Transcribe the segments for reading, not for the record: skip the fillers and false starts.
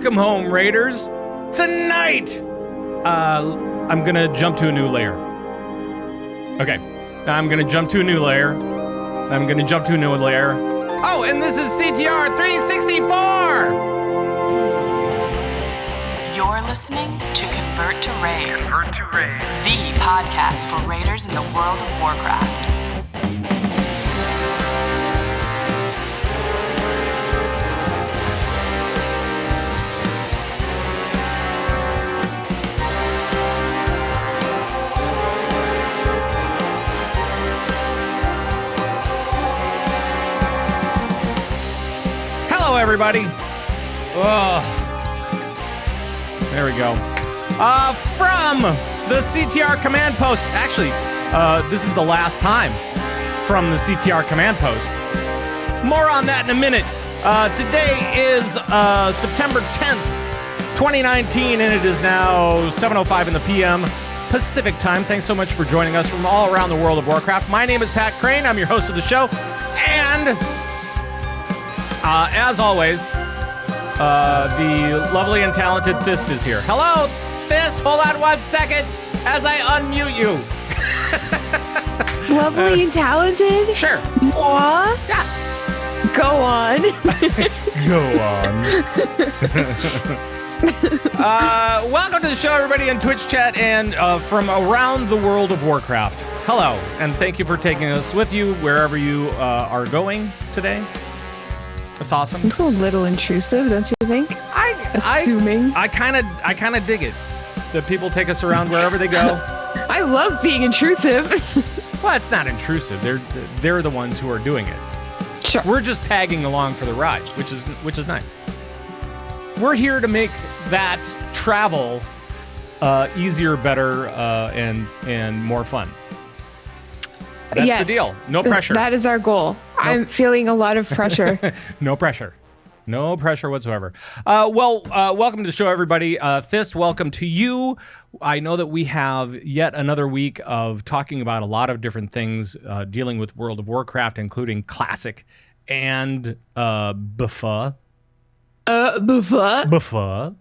Welcome home, Raiders. Tonight, I'm gonna jump to a new layer. Okay, I'm gonna jump to a new layer. I'm gonna jump to a new layer. Oh, and this is CTR 364! You're listening to Convert to Raid. Convert to Raid. The podcast for raiders in the World of Warcraft. Hello, everybody. Oh, there we go. From the CTR command post. Actually, this is the last time from the CTR command post. More on that in a minute. Today is September 10th, 2019, and it is now 7:05 in the PM Pacific time. Thanks so much for joining us from all around the world of Warcraft. My name is Pat Crane. I'm your host of the show, and as always, the lovely and talented Thyst is here. Hello, Thyst. Hold on one second as I unmute you. Lovely and talented? Sure. Moi? Yeah. Go on. Go on. Welcome to the show, everybody, in Twitch chat and from around the world of Warcraft. Hello, and thank you for taking us with you wherever you are going today. That's awesome. It's a little intrusive, don't you think? Assuming. I kind of dig it that people take us around wherever they go. I love being intrusive. Well, it's not intrusive. They're the ones who are doing it. Sure. We're just tagging along for the ride, which is nice. We're here to make that travel easier, better, and more fun. That's the deal. No pressure. That is our goal. Nope. I'm feeling a lot of pressure. No pressure. No pressure whatsoever. Welcome to the show, everybody. Thyst, welcome to you. I know that we have yet another week of talking about a lot of different things dealing with World of Warcraft, including Classic and BFA. BFA.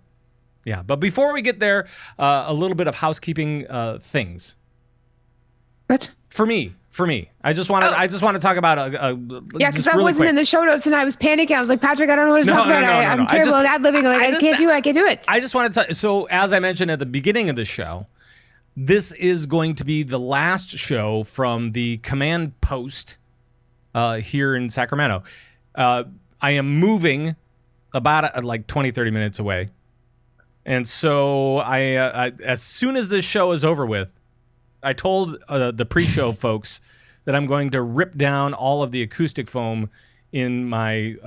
Yeah, but before we get there, a little bit of housekeeping things. What? For me, I just want to talk about because I wasn't in the show notes and I was panicking. I was like, Patrick, I don't know what to talk about. I'm terrible at ad-libbing. Like, I can't do it. I just want to. So, as I mentioned at the beginning of the show, this is going to be the last show from the command post here in Sacramento. I am moving about like 20-30 minutes away, and so I as soon as this show is over with, I told the pre-show folks that I'm going to rip down all of the acoustic foam in my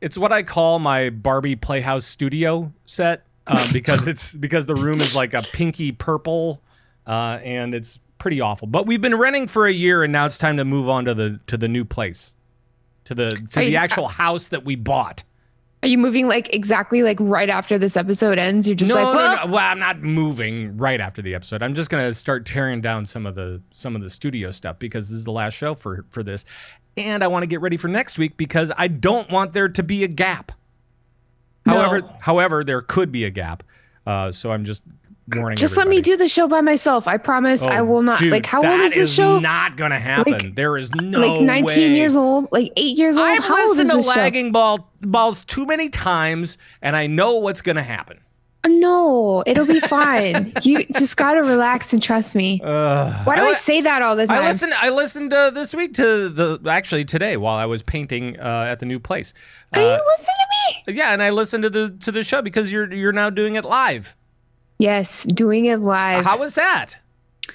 it's what I call my Barbie Playhouse studio set because the room is like a pinky purple and it's pretty awful. But we've been renting for a year and now it's time to move on to the new place, to the actual house that we bought. Are you moving exactly right after this episode ends? You're just no. Well, I'm not moving right after the episode. I'm just gonna start tearing down some of the studio stuff because this is the last show for this, and I want to get ready for next week because I don't want there to be a gap. No. However, there could be a gap. So I'm just warning. Just let me do the show by myself. I promise I will not. Dude, how old is this show? Not gonna happen. There is no 19 way. years old, 8 years old. I've How listened to old is this Lagging Balls too many times, and I know what's gonna happen. No, it'll be fine. You just gotta relax and trust me. Why do I say that all the time? I listened this week to today while I was painting at the new place. Are you listening to me? Yeah, and I listened to the show because you're now doing it live. Yes, doing it live. How was that?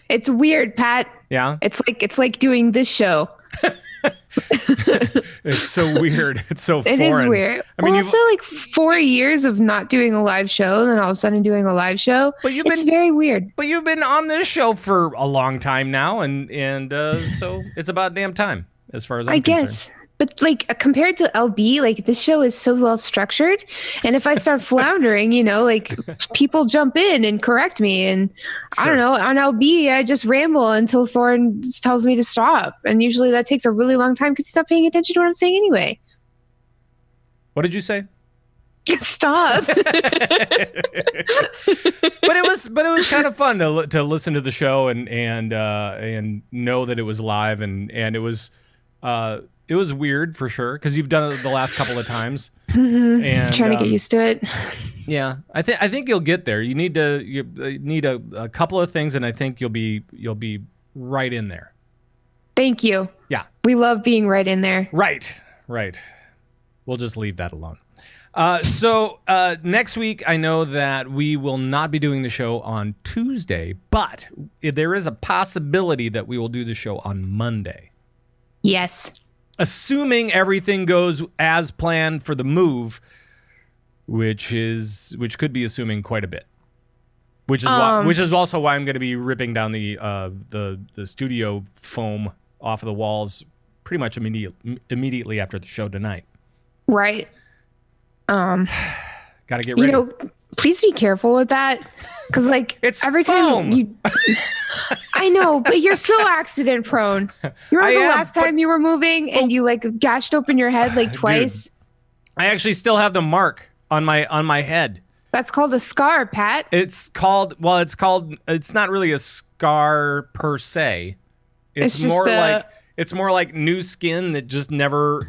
It's weird, Pat. Yeah. It's like doing this show. It's so weird. It's so foreign. It is weird. I mean, after 4 years of not doing a live show, then all of a sudden doing a live show, it's very weird. But you've been on this show for a long time now, and so it's about damn time, as far as I'm concerned. Guess. But compared to LB, this show is so well structured, and if I start floundering, people jump in and correct me, and sure. I don't know. On LB, I just ramble until Thorn tells me to stop, and usually that takes a really long time because he's not paying attention to what I'm saying anyway. What did you say? Stop. But it was kind of fun to listen to the show and know that it was live and it was weird for sure because you've done it the last couple of times. And Trying to get used to it. Yeah, I think you'll get there. You need a couple of things, and I think you'll be right in there. Thank you. Yeah, we love being right in there. Right. We'll just leave that alone. So next week, I know that we will not be doing the show on Tuesday, but there is a possibility that we will do the show on Monday. Yes. Assuming everything goes as planned for the move, which could be assuming quite a bit. Which is also why I'm going to be ripping down the studio foam off of the walls pretty much immediately after the show tonight. Right. Got to get ready. Please be careful with that, because it's every foam. time you. I know, but you're so accident prone. You remember the last time you were moving and you gashed open your head twice? Dude, I actually still have the mark on my head. That's called a scar, Pat. It's not really a scar per se. It's more like new skin that just never,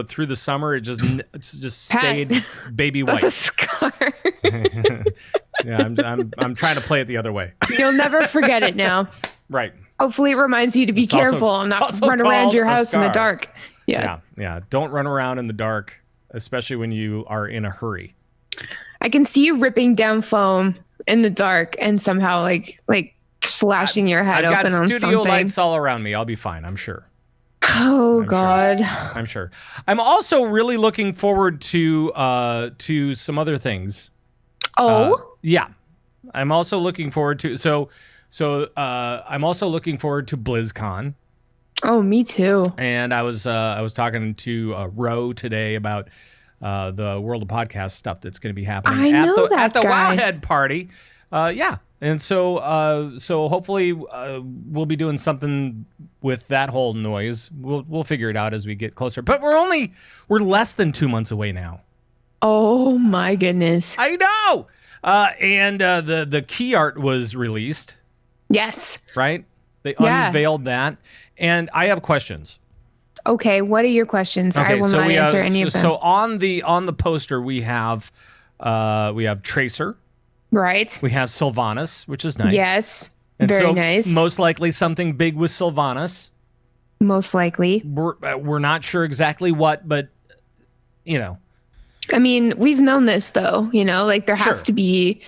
through the summer, it just stayed Pat, baby white. That's a scar. Yeah, I'm trying to play it the other way. You'll never forget it now. Right. Hopefully it reminds you to be careful and not run around your house in the dark. Yeah. Don't run around in the dark, especially when you are in a hurry. I can see you ripping down foam in the dark and somehow like slashing your head open on something. I've got studio lights all around me. I'll be fine, I'm sure. God. I'm sure. I'm also really looking forward to some other things. Oh? Yeah. I'm also looking forward to I'm also looking forward to BlizzCon. Oh, me too. And I was talking to Ro today about the World of Podcast stuff that's going to be happening at the Wowhead party. Yeah. And so hopefully we'll be doing something with that whole noise. We'll figure it out as we get closer. But we're less than 2 months away now. Oh my goodness. I know. And the key art was released. Yes. Right? They unveiled that. And I have questions. Okay, what are your questions? Okay, I will not answer any of them. So on the poster we have Tracer. Right. We have Sylvanas, which is nice. Yes. And very nice. Most likely something big with Sylvanas. Most likely. We're not sure exactly what, but I mean, we've known this though, there has to be,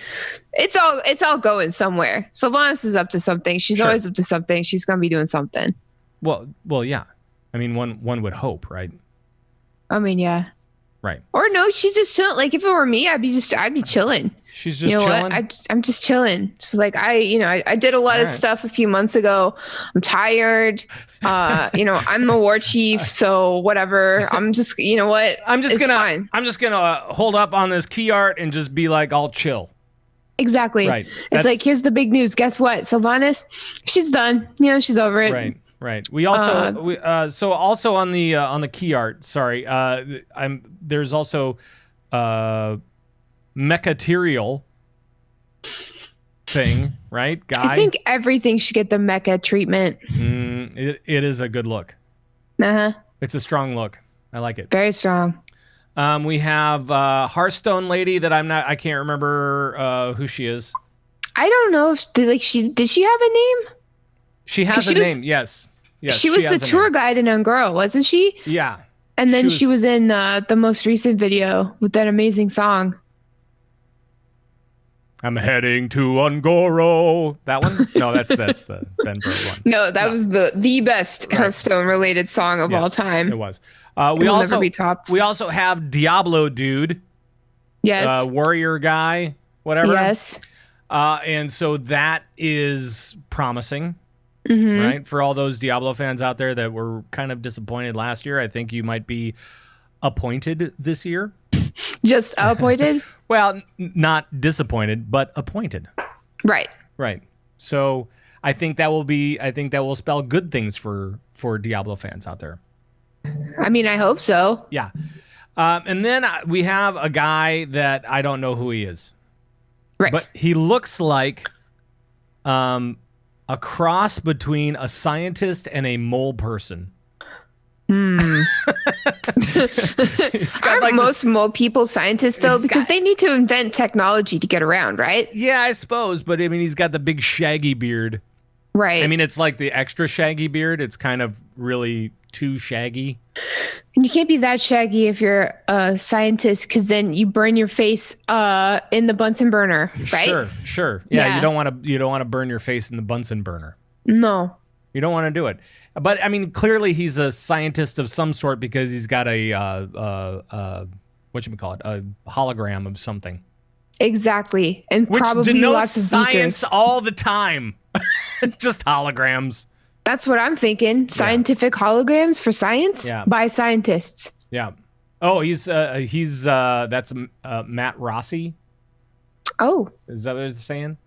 it's all going somewhere. Sylvanas is up to something. She's always up to something. She's going to be doing something. Well, yeah. I mean, one would hope, right? I mean, yeah. Right. Or no, she's just chilling. Like if it were me, I'd be chilling. She's just chilling. I'm just chilling. So I did a lot of stuff a few months ago. I'm tired. I'm the war chief, so whatever. I'm just, I'm just gonna hold up on this key art and just be like, I'll chill. Exactly. Right. It's here's the big news. Guess what? Sylvanas, she's done. She's over it. Right. We also so also on the key art. Sorry. There's also mechaterial thing, right? Guy. I think everything should get the mecha treatment. It is a good look. It's a strong look. I like it. Very strong. We have Hearthstone lady that I can't remember who she is. I don't know if did she have a name? She has a name, yes. She was the tour guide in Ungoro, wasn't she? Yeah. And then she was in the most recent video with that amazing song. I'm heading to Ungoro. That one? No, that's the Ben Burtt one. No, that was the best Hearthstone related song of all time. It was. We also never be topped. We also have Diablo dude. Yes. Warrior guy, whatever. Yes. And so that is promising. Mm-hmm. Right? For all those Diablo fans out there that were kind of disappointed last year, I think you might be appointed this year. Just appointed? Well, not disappointed, but appointed. Right. Right. So I think that will spell good things for Diablo fans out there. I mean, I hope so. Yeah. And then we have a guy that I don't know who he is. Right. But he looks like a cross between a scientist and a mole person. Aren't most mole people scientists, though? Because they need to invent technology to get around, right? Yeah, I suppose. But, I mean, he's got the big shaggy beard. Right. I mean, it's like the extra shaggy beard. It's kind of really too shaggy. And you can't be that shaggy if you're a scientist, because then you burn your face in the Bunsen burner, right? Sure. Yeah, you don't want to burn your face in the Bunsen burner. No. You don't want to do it. But I mean, clearly he's a scientist of some sort because he's got a whatchamacallit, a hologram of something. Exactly. And which probably denotes lots of science beakers. all the time. Just holograms. That's what I'm thinking. Scientific holograms for science by scientists. Yeah. Oh, he's that's Matt Rossi. Oh. Is that what it's saying?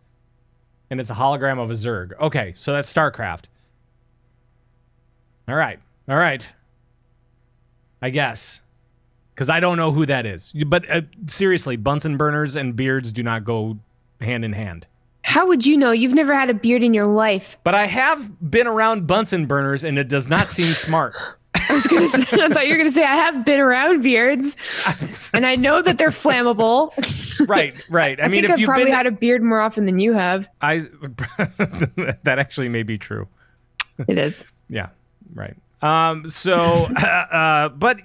And it's a hologram of a Zerg. Okay, so that's StarCraft. All right. I guess. Because I don't know who that is. But seriously, Bunsen burners and beards do not go hand in hand. How would you know? You've never had a beard in your life. But I have been around Bunsen burners, and it does not seem smart. I thought you were going to say, I have been around beards, and I know that they're flammable. Right. I mean, think if I've you've probably had a beard more often than you have. That actually may be true. It is. Yeah, right. But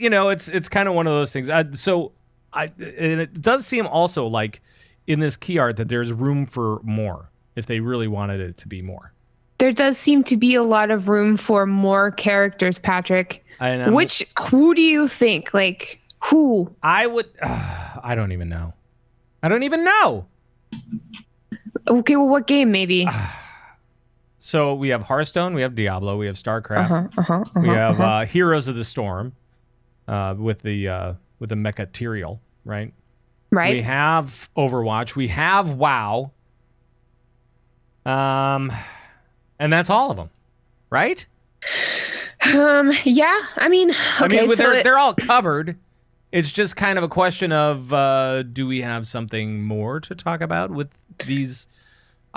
you know, it's kind of one of those things. And it does seem also like in this key art that there's room for more if they really wanted it to be more. There does seem to be a lot of room for more characters, Patrick. Who do you think? Like, who? I would. I don't even know. Okay, well, what game maybe? So we have Hearthstone, we have Diablo, we have StarCraft, we have Heroes of the Storm, with the Mechaterial, right? Right. We have Overwatch, we have WoW, and that's all of them, right? Yeah. I mean, they're all covered. It's just kind of a question of do we have something more to talk about with these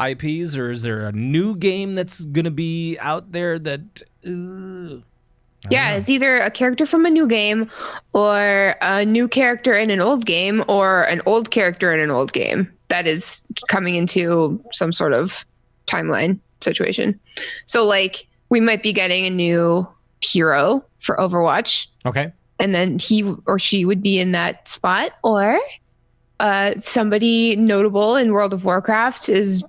IPs, or is there a new game that's going to be out there that... it's either a character from a new game, or a new character in an old game, or an old character in an old game that is coming into some sort of timeline situation. So, like, we might be getting a new hero for Overwatch. Okay. And then he or she would be in that spot, or somebody notable in World of Warcraft is,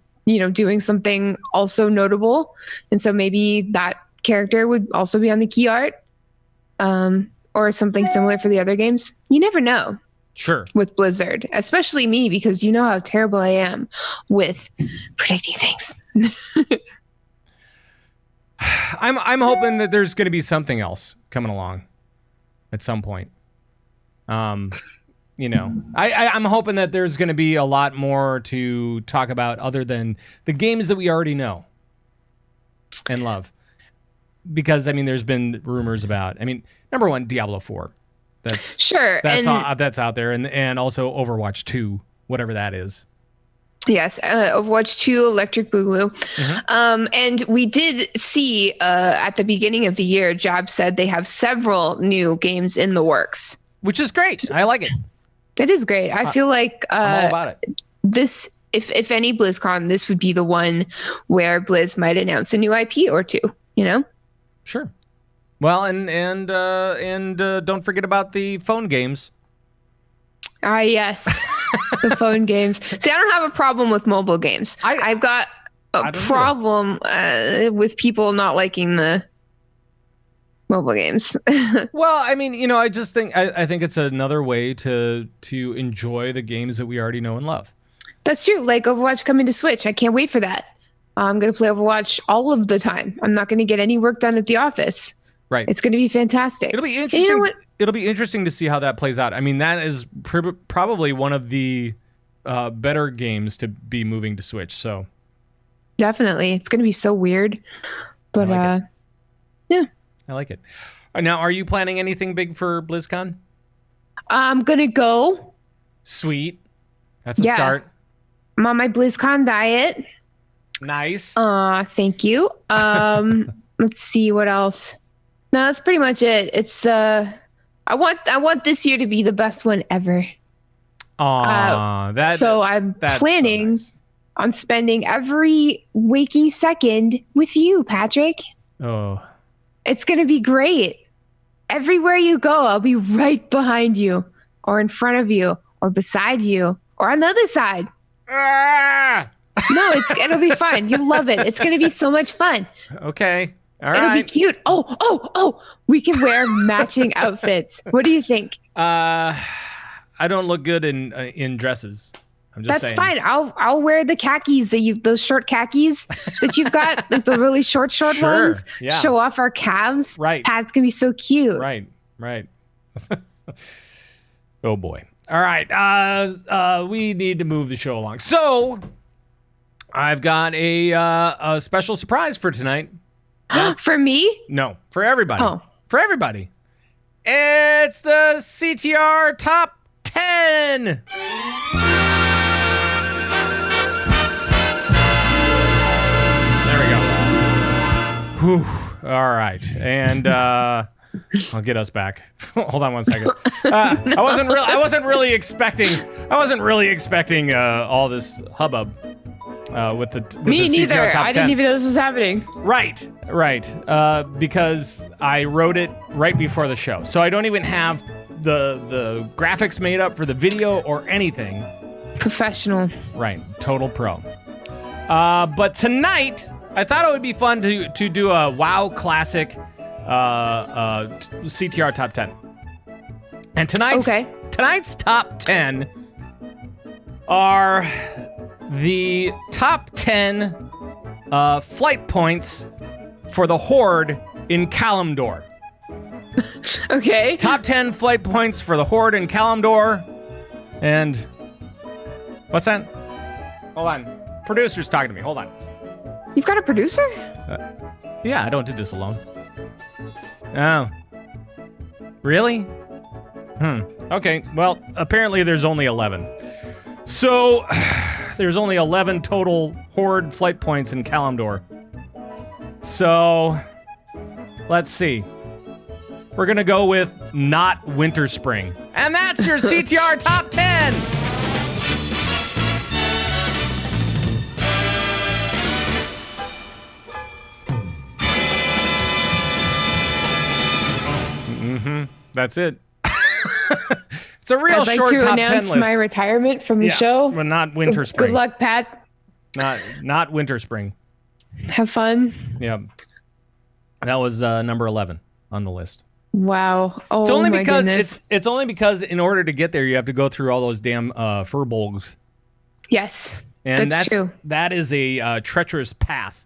doing something also notable. And so maybe that character would also be on the key art, or something similar for the other games. You never know. Sure. With Blizzard, especially me, because you know how terrible I am with predicting things. I'm hoping that there's going to be something else coming along at some point. I'm hoping that there's going to be a lot more to talk about other than the games that we already know and love. Because, I mean, there's been rumors about, number one, Diablo 4. That's sure. That's out there. And also Overwatch 2, whatever that is. Yes, Overwatch 2, Electric Boogaloo. Mm-hmm. And we did see at the beginning of the year, Job said they have several new games in the works. Which is great. I like it. It is great. I feel like I'm all about it. This, if any BlizzCon, this would be the one where Blizz might announce a new IP or two, Sure. Well, and don't forget about the phone games. Yes. The phone games. See, I don't have a problem with mobile games. I've got a problem with people not liking the mobile games. Well, I just think I think it's another way to enjoy the games that we already know and love. That's true. Like Overwatch coming to Switch. I can't wait for that. I'm going to play Overwatch all of the time. I'm not going to get any work done at the office. Right. It's going to be fantastic. It'll be interesting. You know what? It'll be interesting to see how that plays out. That is probably one of the better games to be moving to Switch. So definitely, it's going to be so weird, but yeah, I like it. Now, are you planning anything big for BlizzCon? I'm gonna go. Sweet. That's a start. I'm on my BlizzCon diet. Nice. Thank you. Let's see what else. No, that's pretty much it. It's I want this year to be the best one ever. So I'm planning on spending every waking second with you, Patrick. Oh. It's gonna be great. Everywhere you go, I'll be right behind you, or in front of you, or beside you, or on the other side. Ah! No, it'll be fun. You'll love it. It's gonna be so much fun. Okay. All It'll right. be cute. Oh, we can wear matching outfits. What do you think? I don't look good in dresses. I'm just saying. That's fine. I'll wear the khakis those short khakis that you've got, like the really short ones. Yeah. Show off our calves. Right. Pat's gonna be so cute. Right. Oh boy. All right. We need to move the show along. So I've got a special surprise for tonight. For me? No, for everybody. Oh. For everybody. It's the CTR Top 10. There we go. Whew. All right. And I'll get us back. Hold on one second. I wasn't really expecting all this hubbub with the Me neither. CTR Top 10. I didn't even know this was happening. Right. Because I wrote it right before the show, so I don't even have the graphics made up for the video or anything. Professional. Right. Total pro. But tonight, I thought it would be fun to do a WoW Classic CTR Top 10. And tonight's Top 10 are the top 10 flight points for the Horde in Kalimdor. Okay. Top 10 flight points for the Horde in Kalimdor. And what's that? Hold on. Producer's talking to me. Hold on. You've got a producer? Yeah, I don't do this alone. Oh. Really? Okay. Well, apparently there's only 11. So there's only 11 total Horde flight points in Kalimdor. So let's see. We're going to go with not Winter Spring. And that's your CTR Top 10. That's it. It's a real short top 10 list. My retirement from the show. But not Winter Spring. Good luck, Pat. Not Winter Spring. Have fun. Yeah. That was number 11 on the list. Wow. Oh, it's only my because goodness. it's only because in order to get there you have to go through all those damn furbolgs. Yes. And that's true. That is a treacherous path.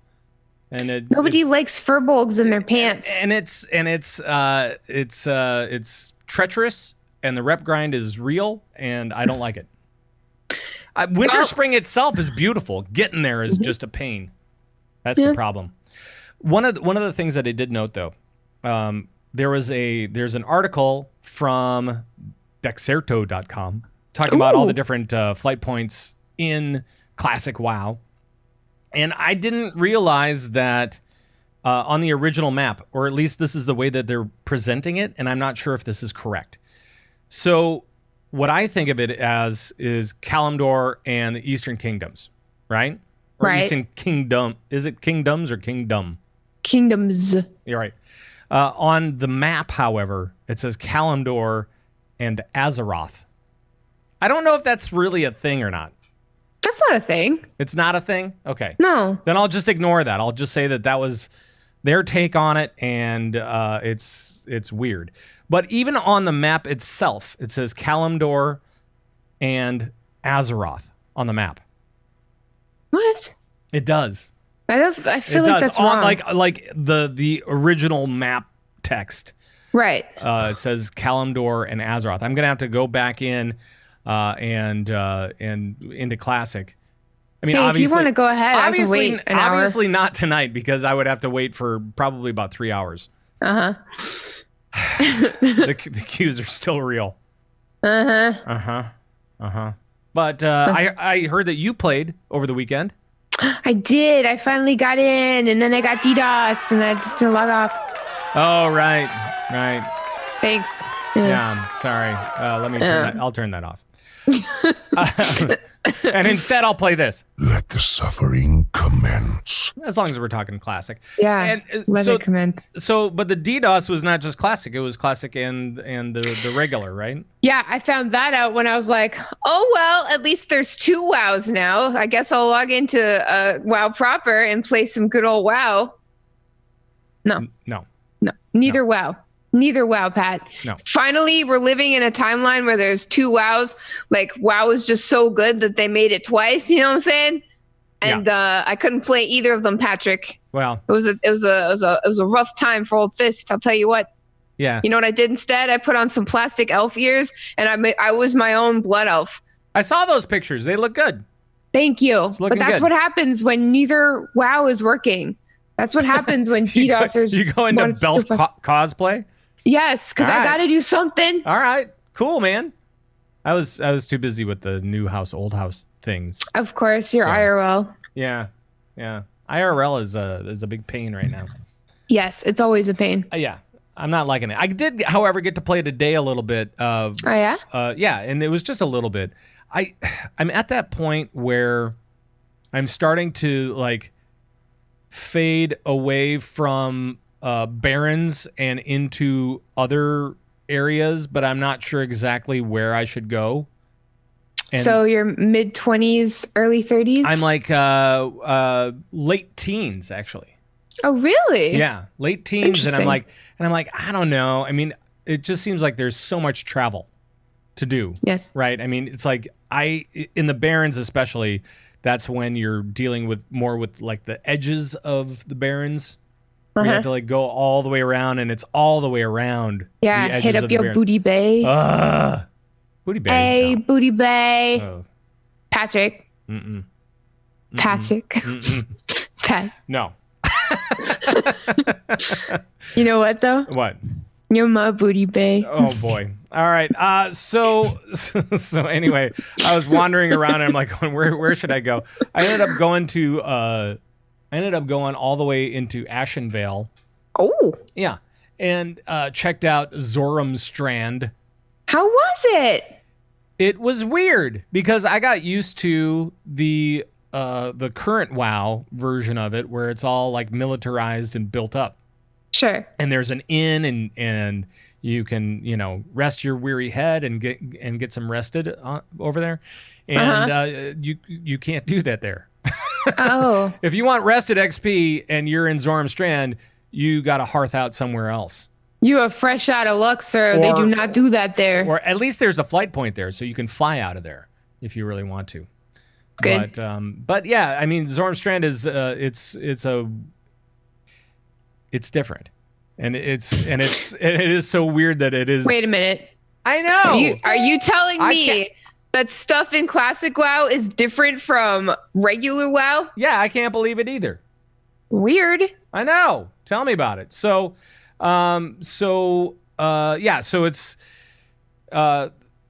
And nobody likes furbolgs in their pants. And it's treacherous, and the rep grind is real, and I don't like it. Winter Spring itself is beautiful. Getting there is just a pain. That's the problem. One of the things that I did note though, there's an article from Dexerto.com talking about all the different flight points in Classic WoW. And I didn't realize that on the original map, or at least this is the way that they're presenting it, and I'm not sure if this is correct. So what I think of it as is Kalimdor and the Eastern Kingdoms, right? Or right. Eastern Kingdom. Is it Kingdoms or Kingdom? Kingdoms. You're right. On the map, however, it says Kalimdor and Azeroth. I don't know if that's really a thing or not. That's not a thing. It's not a thing? Okay. No. Then I'll just ignore that. I'll just say that was their take on it, and it's weird. But even on the map itself, it says Kalimdor and Azeroth on the map. What? It does. I feel like that's wrong. Like the original map text. Right. It says Kalimdor and Azeroth. I'm gonna have to go back in and into Classic. I mean, obviously, if you want to go ahead, I can wait an hour. Obviously not tonight, because I would have to wait for probably about 3 hours. Uh-huh. The queues are still real. But I heard that you played over the weekend. I did. I finally got in, and then I got DDoS, and I had to log off. Oh, right. Thanks. Yeah, sorry. Let me turn that. I'll turn that off. And instead, I'll play this. Let the suffering commence. As long as we're talking classic. Yeah. And let it commence. But the DDoS was not just classic; it was classic and the regular, right? Yeah, I found that out when I was like, oh well, at least there's 2 WoWs now. I guess I'll log into WoW proper and play some good old WoW. No. Neither WoW. Neither WoW, Pat. No. Finally, we're living in a timeline where there's 2 WoWs. Like, WoW is just so good that they made it twice. You know what I'm saying? And I couldn't play either of them, Patrick. Well, it was a rough time for old Thyst. I'll tell you what. Yeah. You know what I did instead? I put on some plastic elf ears, and I was my own blood elf. I saw those pictures. They look good. Thank you. But that's good. what happens when neither WoW is working. That's what happens when DDoSers. You go into Belf cosplay? Yes, because I got to do something. All right, cool, man. I was too busy with the new house, old house things. Of course, you're IRL. Yeah. IRL is a big pain right now. Yes, it's always a pain. Yeah, I'm not liking it. I did, however, get to play today a little bit. Oh yeah. Yeah, and it was just a little bit. I'm at that point where I'm starting to like fade away from barons and into other areas, but I'm not sure exactly where I should go. And so you're mid-20s, early 30s? I'm like late teens, actually. Oh, really? Yeah, late teens, and I'm like, I don't know. I mean, it just seems like there's so much travel to do. Yes. Right. I mean, it's like in the barons especially, that's when you're dealing with more with like the edges of the barons. You have to like go all the way around, and it's all the way around. Yeah, the edges hit up of the your barons. booty bay. Booty bay. Hey, no. booty bay. Oh. Patrick. Mm-mm. Patrick. Mm-mm. Pat. No. You know what though? What? You're my booty bay. Oh boy. All right. So anyway, I was wandering around, and I'm like, where should I go? I ended up going all the way into Ashenvale. Oh. Yeah. And checked out Zormstrand. How was it? It was weird because I got used to the current WoW version of it, where it's all like militarized and built up. Sure. And there's an inn, and you can, rest your weary head and get some rested over there. And you can't do that there. Oh. If you want rested XP and you're in Zormstrand, you got to hearth out somewhere else. You are fresh out of luck, sir. They do not do that there. Or at least there's a flight point there, so you can fly out of there if you really want to. Good. But yeah, I mean, Zormstrand is it's different, and it is so weird that it is. Wait a minute. I know. Are you telling me that stuff in Classic WoW is different from regular WoW? Yeah, I can't believe it either. Weird. I know. Tell me about it. So it's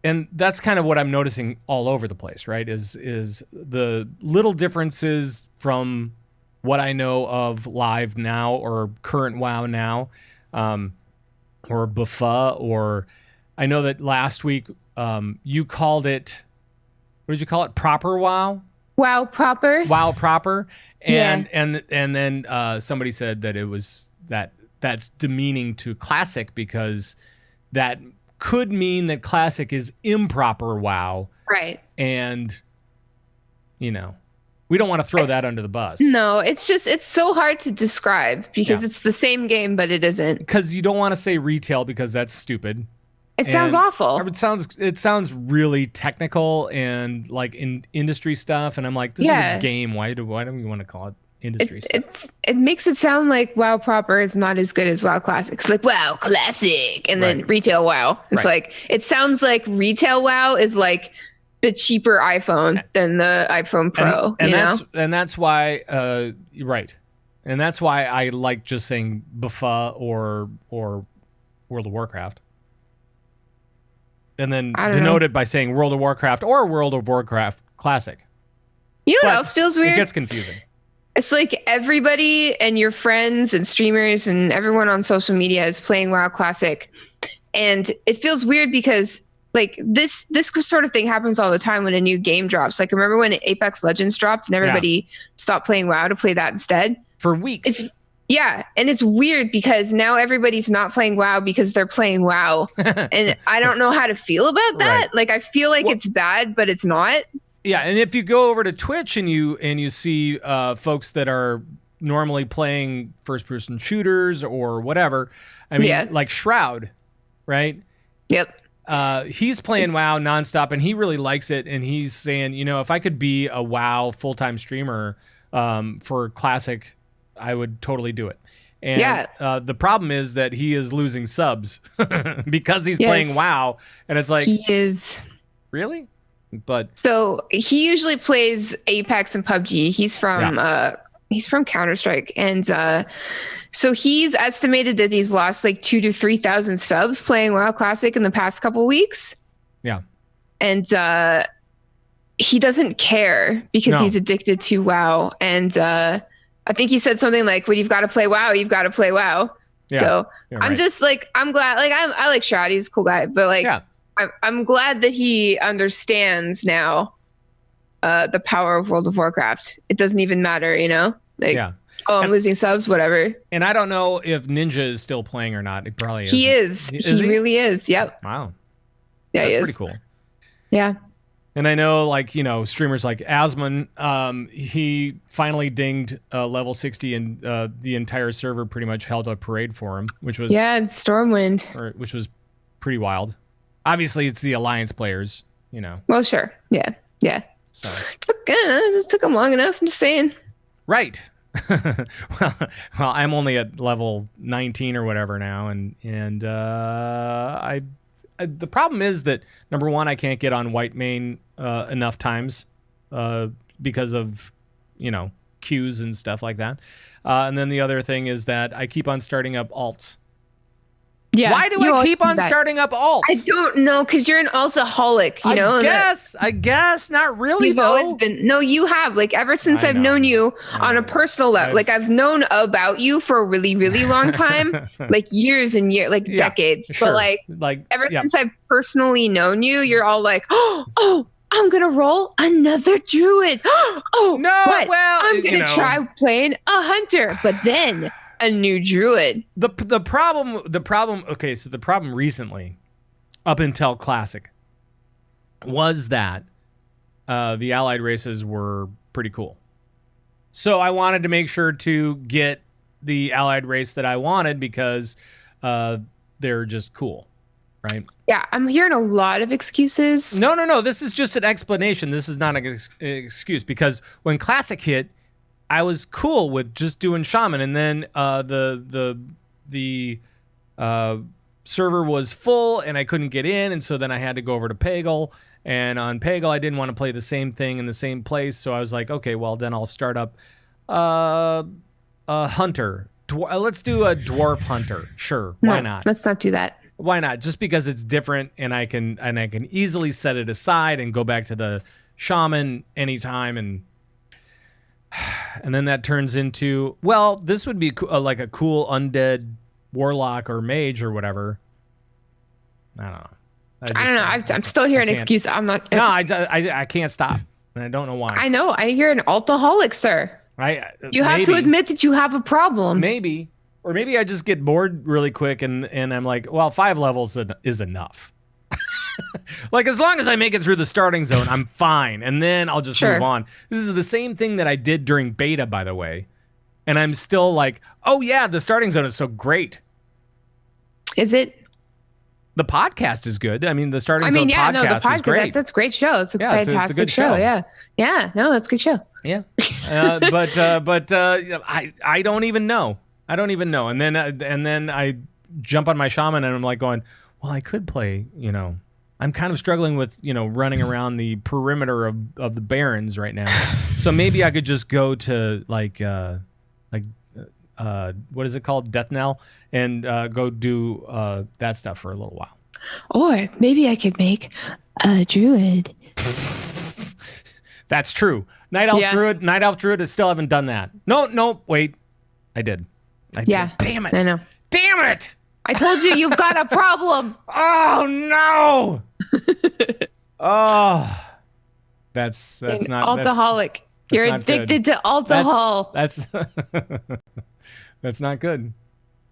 and that's kind of what I'm noticing all over the place, right? Is the little differences from what I know of live now or current WoW now, or BFA, or I know that last week you called it, what did you call it? Proper WoW? WoW proper. WoW proper. And then somebody said that it was that's demeaning to Classic, because that could mean that Classic is improper WoW. Right. And, we don't want to throw that under the bus. No, it's so hard to describe because it's the same game, but it isn't. Because you don't want to say retail because that's stupid. It sounds awful. It sounds really technical and like in industry stuff. And I'm like, this is a game. Why do we want to call it industry stuff? It makes it sound like WoW proper is not as good as WoW Classic. It's like WoW Classic and then retail WoW. It's like, it sounds like retail WoW is like the cheaper iPhone than the iPhone Pro. And that's why, right. And that's why I like just saying BFA or World of Warcraft. I don't denote know. it by saying World of Warcraft or World of Warcraft Classic. You know But what else feels weird? It gets confusing. It's like everybody and your friends and streamers and everyone on social media is playing WoW Classic. And it feels weird because like this sort of thing happens all the time when a new game drops. Like remember when Apex Legends dropped and everybody stopped playing WoW to play that instead? For weeks. Yeah, and it's weird because now everybody's not playing WoW because they're playing WoW. And I don't know how to feel about that. Right. Like I feel like it's bad, but it's not. Yeah, and if you go over to Twitch and you see folks that are normally playing first-person shooters or whatever, I mean, like Shroud, right? Yep. He's playing WoW nonstop, and he really likes it. And he's saying, if I could be a WoW full-time streamer for Classic, I would totally do it. And the problem is that he is losing subs because he's playing WoW, and it's like he is really. But so he usually plays Apex and PUBG. He's from Counter-Strike, and so he's estimated that he's lost like 2,000 to 3,000 subs playing WoW Classic in the past couple weeks. Yeah, and he doesn't care because he's addicted to WoW. And I think he said something like, "When you've got to play WoW, you've got to play WoW." Yeah, so I'm just like, I'm glad. Like I like Shroud. He's a cool guy, but like. Yeah. I'm glad that he understands now the power of World of Warcraft. It doesn't even matter, Like, I'm losing subs, whatever. And I don't know if Ninja is still playing or not. It probably is. He is. He really is. Yep. Wow. Yeah, that's pretty cool. Yeah. And I know, like, streamers like Asmon, he finally dinged level 60, and the entire server pretty much held a parade for him, which was and Stormwind, which was pretty wild. Obviously, it's the Alliance players, Well, sure. Yeah. So it just took them long enough. I'm just saying. Right. well, I'm only at level 19 or whatever now, and the problem is that number one, I can't get on white main enough times because of queues and stuff like that, and then the other thing is that I keep on starting up alts. Yeah. Why do I keep on starting up alts? I don't know, because you're an alcoholic, I guess not really. You've always been. No, you have. Like ever since I've known you on a personal level, like I've known about you for a really, really long time, like years and years, like decades. Sure. But like ever since I've personally known you, you're all like, oh, I'm gonna roll another druid. Oh no, what? Well, I'm gonna try playing a hunter, but then. A new druid. The problem. Okay, so the problem recently, up until Classic, was that the allied races were pretty cool. So I wanted to make sure to get the allied race that I wanted because they're just cool, right? Yeah, I'm hearing a lot of excuses. No. This is just an explanation. This is not an excuse, because when Classic hit, I was cool with just doing shaman, and then the server was full and I couldn't get in, and so then I had to go over to Pagel, and on Pagel I didn't want to play the same thing in the same place, so I was like, okay, well then I'll start up a hunter. Let's do a dwarf hunter. Sure, why not? Let's not do that. Why not? Just because it's different, and I can easily set it aside and go back to the shaman anytime, and then that turns into, well, this would be like a cool undead warlock or mage or whatever. I don't know. I don't know. I'm still hearing an excuse. I'm not. No, I can't stop, and I don't know why. I know. I hear an alcoholic, sir. You have to admit that you have a problem. Maybe. Or maybe I just get bored really quick, and I'm like, well, 5 levels is enough. Like, as long as I make it through the starting zone, I'm fine. And then I'll just move on. This is the same thing that I did during beta, by the way. And I'm still like, oh, yeah, the starting zone is so great. Is it? The podcast is good. I mean, the starting zone podcast is great. That's a great show. It's a fantastic it's a good show. Yeah. No, that's a good show. Yeah. But I don't even know. And then I jump on my shaman, and I'm like going, well, I could play, I'm kind of struggling with, running around the perimeter of the Barrens right now. So maybe I could just go to what is it called? Death Knell, and go do that stuff for a little while. Or maybe I could make a druid. That's true. Night Elf Druid. I still haven't done that. No, wait. I did. I did. Damn it. I know. Damn it. I told you you've got a problem. Oh no. Oh. That's not alcoholic. You're addicted to alcohol. That's that's not good.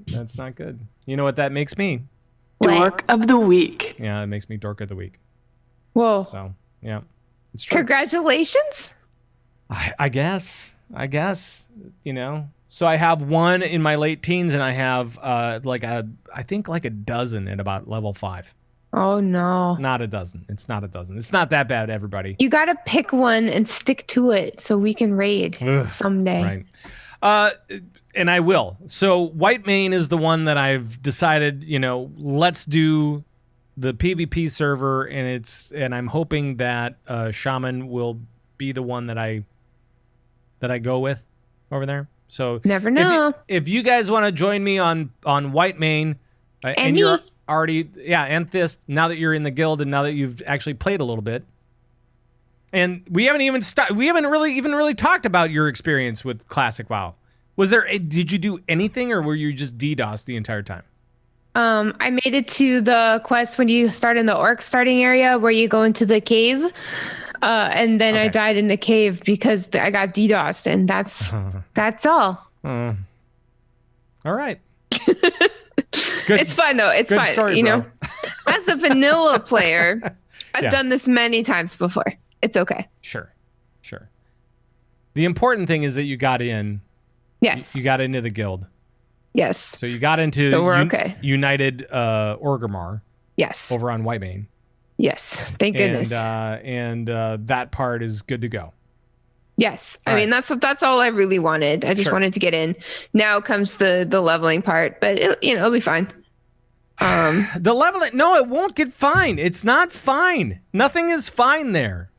That's not good. You know what that makes me? Dork of the week. Yeah, it makes me dork of the week. Whoa. So, yeah. It's true. Congratulations. I guess, you know. So I have one in my late teens and I have I think a dozen at about level 5. Oh no. Not a dozen. It's not a dozen. It's not that bad, everybody. You got to pick one and stick to it so we can raid someday. Right. And I will. So White Mane is the one that I've decided, you know, let's do the PvP server, and I'm hoping that Shaman will be the one that I go with over there. So never know. If you guys want to join me on White Mane, and you're already and Thyst, now that you're in the guild and now that you've actually played a little bit, and we haven't really talked about your experience with Classic WoW. Did you do anything, or were you just DDoS the entire time? I made it to the quest when you start in the orc starting area where you go into the cave. And then I died in the cave because I got DDoSed, and that's all. All right. It's fine though. It's fine. Story, you know, as a vanilla player, I've done this many times before. It's okay. Sure. The important thing is that you got in. Yes. You got into the guild. Yes. So you got into United Orgrimmar. Yes. Over on Whitemane. Yes. Thank goodness. And that part is good to go. Yes. I mean, that's all I really wanted. I just wanted to get in. Now comes the leveling part, but it'll be fine. The leveling, no, it won't get fine. It's not fine. Nothing is fine there.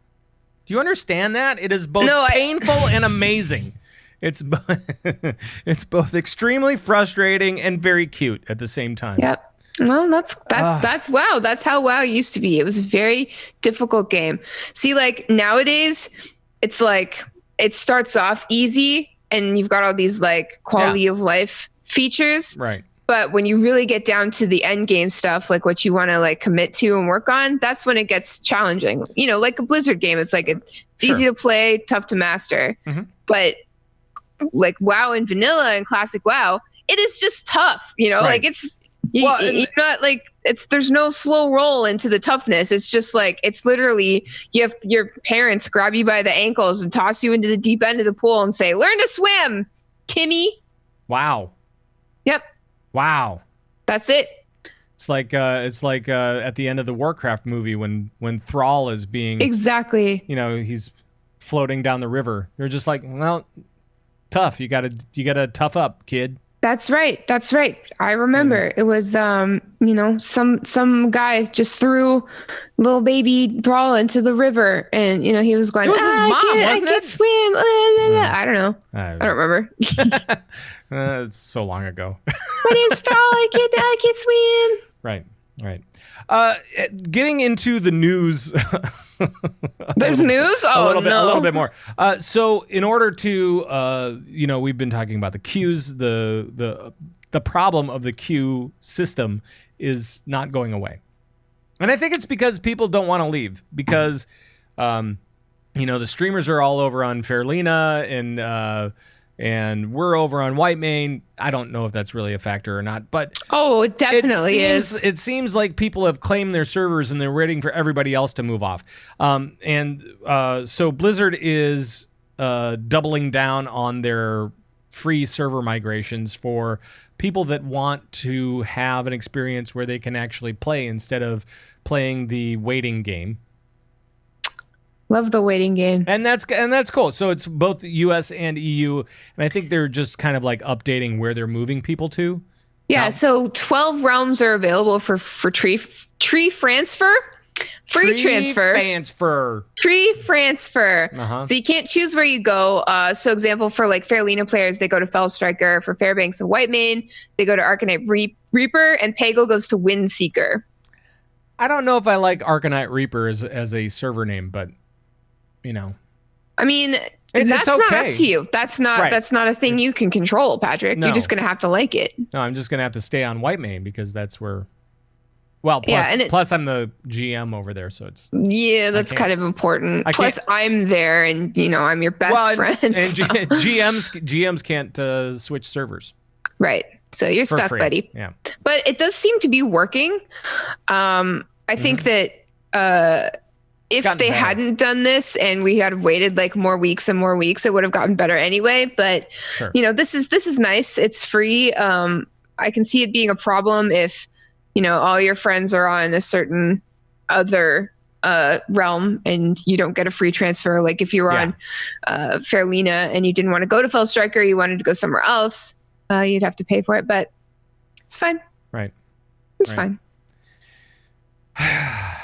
Do you understand that? It is both painful and amazing. It's both extremely frustrating and very cute at the same time. Yep. Well, that's WoW. That's how WoW used to be. It was a very difficult game. See, like nowadays, it's like it starts off easy and you've got all these like quality of life features. Right. But when you really get down to the end game stuff, like what you want to like commit to and work on, that's when it gets challenging. You know, like a Blizzard game, it's like it's easy to play, tough to master. Mm-hmm. But like WoW and vanilla and classic WoW, it is just tough. You know, like it's you're not like there's no slow roll into the toughness. It's just like it's literally you have your parents grab you by the ankles and toss you into the deep end of the pool and say, "Learn to swim, Timmy." Wow. Yep. Wow. That's it. It's like at the end of the Warcraft movie when Thrall is being he's floating down the river. You're just like, well, tough. You gotta tough up, kid. That's right. I remember it was some guy just threw little baby Thrall into the river, and he was going, it was his mom, I can't swim. I don't know. I don't remember. It's so long ago. My name's Thrall. I can't swim. Right. Getting into the news. There's news? Oh, a little bit more. So in order to, we've been talking about the queues. The problem of the queue system is not going away. And I think it's because people don't want to leave because, the streamers are all over on Fairlina and we're over on Whitemane. I don't know if that's really a factor or not, but it definitely is. It seems like people have claimed their servers and they're waiting for everybody else to move off. So Blizzard is doubling down on their free server migrations for people that want to have an experience where they can actually play instead of playing the waiting game. Love the waiting game. And that's cool. So it's both US and EU. And I think they're just kind of like updating where they're moving people to. Yeah, so 12 realms are available for tree transfer. Free transfer. Uh-huh. So you can't choose where you go. So example, for like Fairlina players, they go to Fellstriker. For Fairbanks and Whitemane, they go to Arcanite Reaper, and Pago goes to Windseeker. I don't know if I like Arcanite Reaper as a server name, but you know. I mean, that's okay. not up to you. That's not a thing you can control, Patrick. No. You're just gonna have to like it. No, I'm just gonna have to stay on white main because that's where. Well, plus I'm the GM over there, so it's. Yeah, that's kind of important. Plus, I'm there, and I'm your best friend. And GMs can't switch servers. Right. So you're stuck, free. buddy. Yeah. But it does seem to be working. I think that if they hadn't done this and we had waited like more weeks and more weeks, it would have gotten better anyway. But sure. This is nice. It's free. I can see it being a problem if all your friends are on a certain other realm and you don't get a free transfer. Like if you were on Fairlina and you didn't want to go to Fell Striker, you wanted to go somewhere else, you'd have to pay for it. But it's fine. Right. It's fine.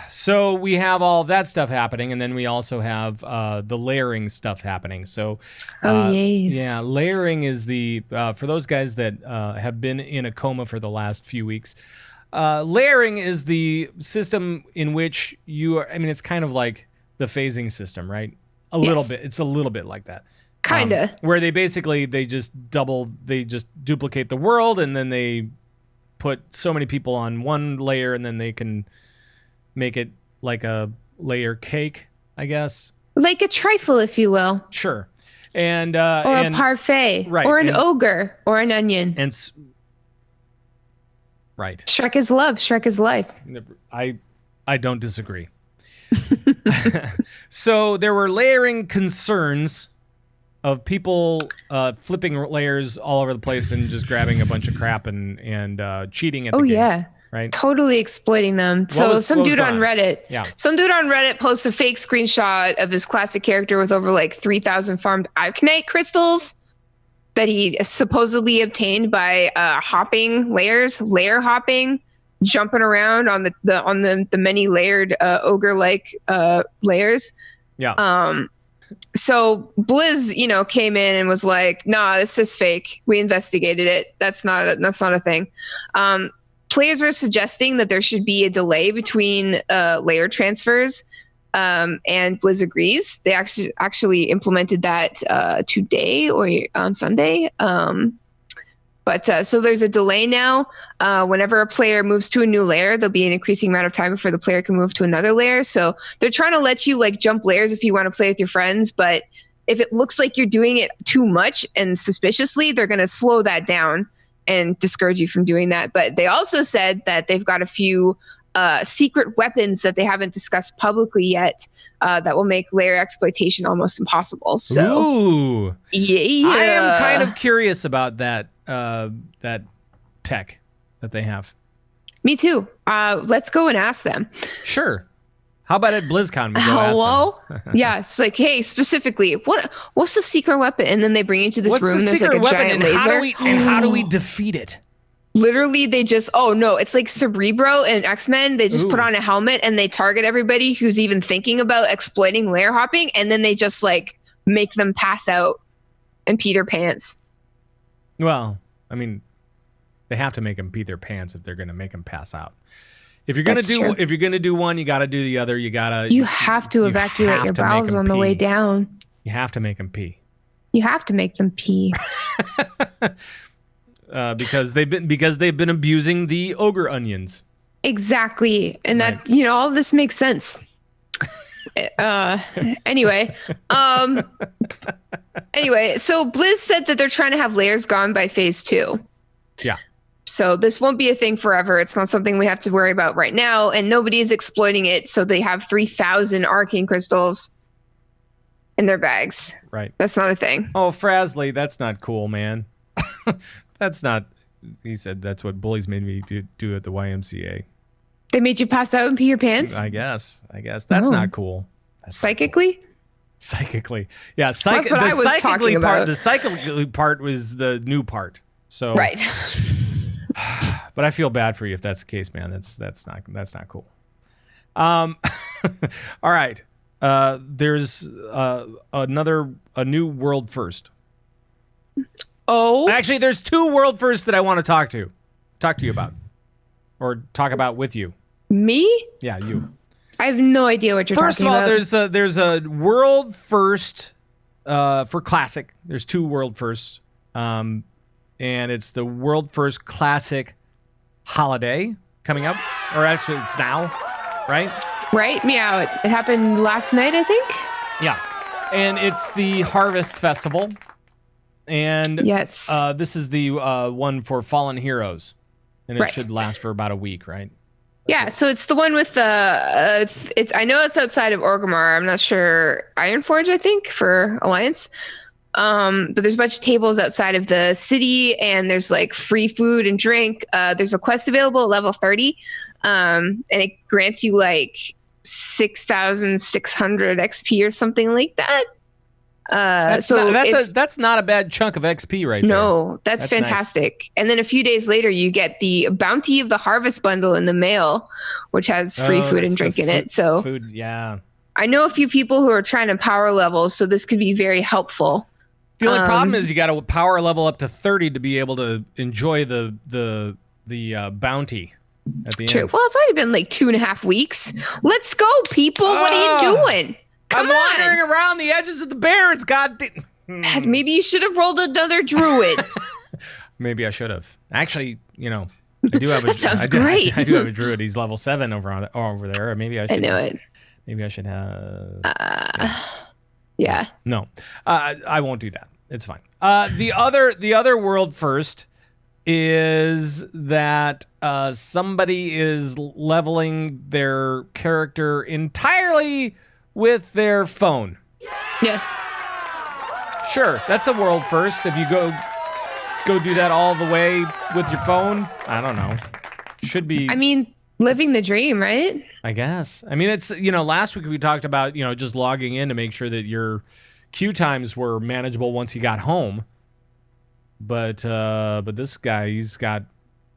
So we have all that stuff happening, and then we also have the layering stuff happening. So, yes. Layering is the for those guys that have been in a coma for the last few weeks. Layering is the system in which you are. I mean, it's kind of like the phasing system, right? A little bit. It's a little bit like that. Kinda. Where they just duplicate the world, and then they put so many people on one layer, and then they can make it like a layer cake, I guess. Like a trifle, if you will. Sure. And or a parfait. Right. Or an ogre. Or an onion. Right. Shrek is love. Shrek is life. I don't disagree. So there were layering concerns of people flipping layers all over the place and just grabbing a bunch of crap and cheating at the game. Oh, yeah. Right? Totally exploiting them. Some dude on Reddit posts a fake screenshot of his classic character with over like 3,000 farmed Arcanite crystals that he supposedly obtained by hopping layers, layer hopping, jumping around on the many layered ogre-like layers. Yeah. So Blizz, came in and was like, "Nah, this is fake. We investigated it. That's not a thing." Players were suggesting that there should be a delay between layer transfers, and Blizz agrees. They actually implemented that today or on Sunday. But so there's a delay now. Whenever a player moves to a new layer, there'll be an increasing amount of time before the player can move to another layer. So they're trying to let you like jump layers if you want to play with your friends. But if it looks like you're doing it too much and suspiciously, they're going to slow that down and discourage you from doing that. But they also said that they've got a few secret weapons that they haven't discussed publicly yet that will make layer exploitation almost impossible. So, ooh, yeah, I am kind of curious about that tech that they have. Me too. Let's go and ask them. Sure. How about at BlizzCon? We go Hello? ask them. Yeah, it's like, hey, specifically, what's the secret weapon? And then they bring you to this room. What's the secret like weapon, and how do we defeat it? Literally, they just, it's like Cerebro and X-Men. They just put on a helmet and they target everybody who's even thinking about exploiting layer hopping, and then they just like make them pass out and pee their pants. Well, I mean, they have to make them pee their pants if they're going to make them pass out. If you're gonna do one, you got to do the other. You have to evacuate your bowels on the way down. You have to make them pee. You have to make them pee. Because they've been abusing the ogre onions. Exactly, and that all of this makes sense. Anyway, so Blizz said that they're trying to have layers gone by phase 2. Yeah. So this won't be a thing forever. It's not something we have to worry about right now, and nobody is exploiting it. So they have 3,000 arcane crystals in their bags. Right. That's not a thing. Oh, Frasley, that's not cool, man. That's not. He said that's what bullies made me do at the YMCA. They made you pass out and pee your pants? I guess. That's not cool. Psychically? Psychically. Yeah, That's what I was talking about. The psychically part was the new part. So right. But I feel bad for you if that's the case, man. That's not cool. All right. There's a new world first. Oh. Actually, there's 2 world firsts that I want to talk to you about, or talk about with you. Me? Yeah, you. I have no idea what you're First talking of all, about. there's a world first for Classic. There's 2 world firsts, and it's the world first Classic holiday coming up, or actually it's now, right? Right? Yeah, it happened last night, I think. Yeah, and it's the Harvest Festival, and Yes. this is the one for Fallen Heroes, and it Right. should last for about a week, right? Yeah, so it's the one with the. It's. I know it's outside of Orgrimmar. I'm not sure. Ironforge, I think, for Alliance. But there's a bunch of tables outside of the city, and there's like free food and drink. There's a quest available at level 30, and it grants you like 6,600 XP or something like that. That's not a bad chunk of XP right there. No, that's fantastic. Nice. And then a few days later, you get the Bounty of the Harvest bundle in the mail, which has free food and drink in it. So food, yeah. I know a few people who are trying to power level, so this could be very helpful. The only problem is you got to power level up to 30 to be able to enjoy the bounty at the end. Well, it's already been like 2.5 weeks. Let's go, people. What are you doing? I'm wandering around the edges of the Barrens. Maybe you should have rolled another druid. Maybe I should have. Actually, I do have a. That sounds great. I do have a druid. He's level 7 over there. Maybe I should. I know it. Maybe I should have. Yeah. No, I won't do that. It's fine. The other world first is that somebody is leveling their character entirely with their phone. Yes. Sure, that's a world first. If you go do that all the way with your phone, I don't know. Should be. I mean, living the dream, right? I guess. I mean, it's, last week we talked about, just logging in to make sure that your queue times were manageable once you got home. But this guy, he's got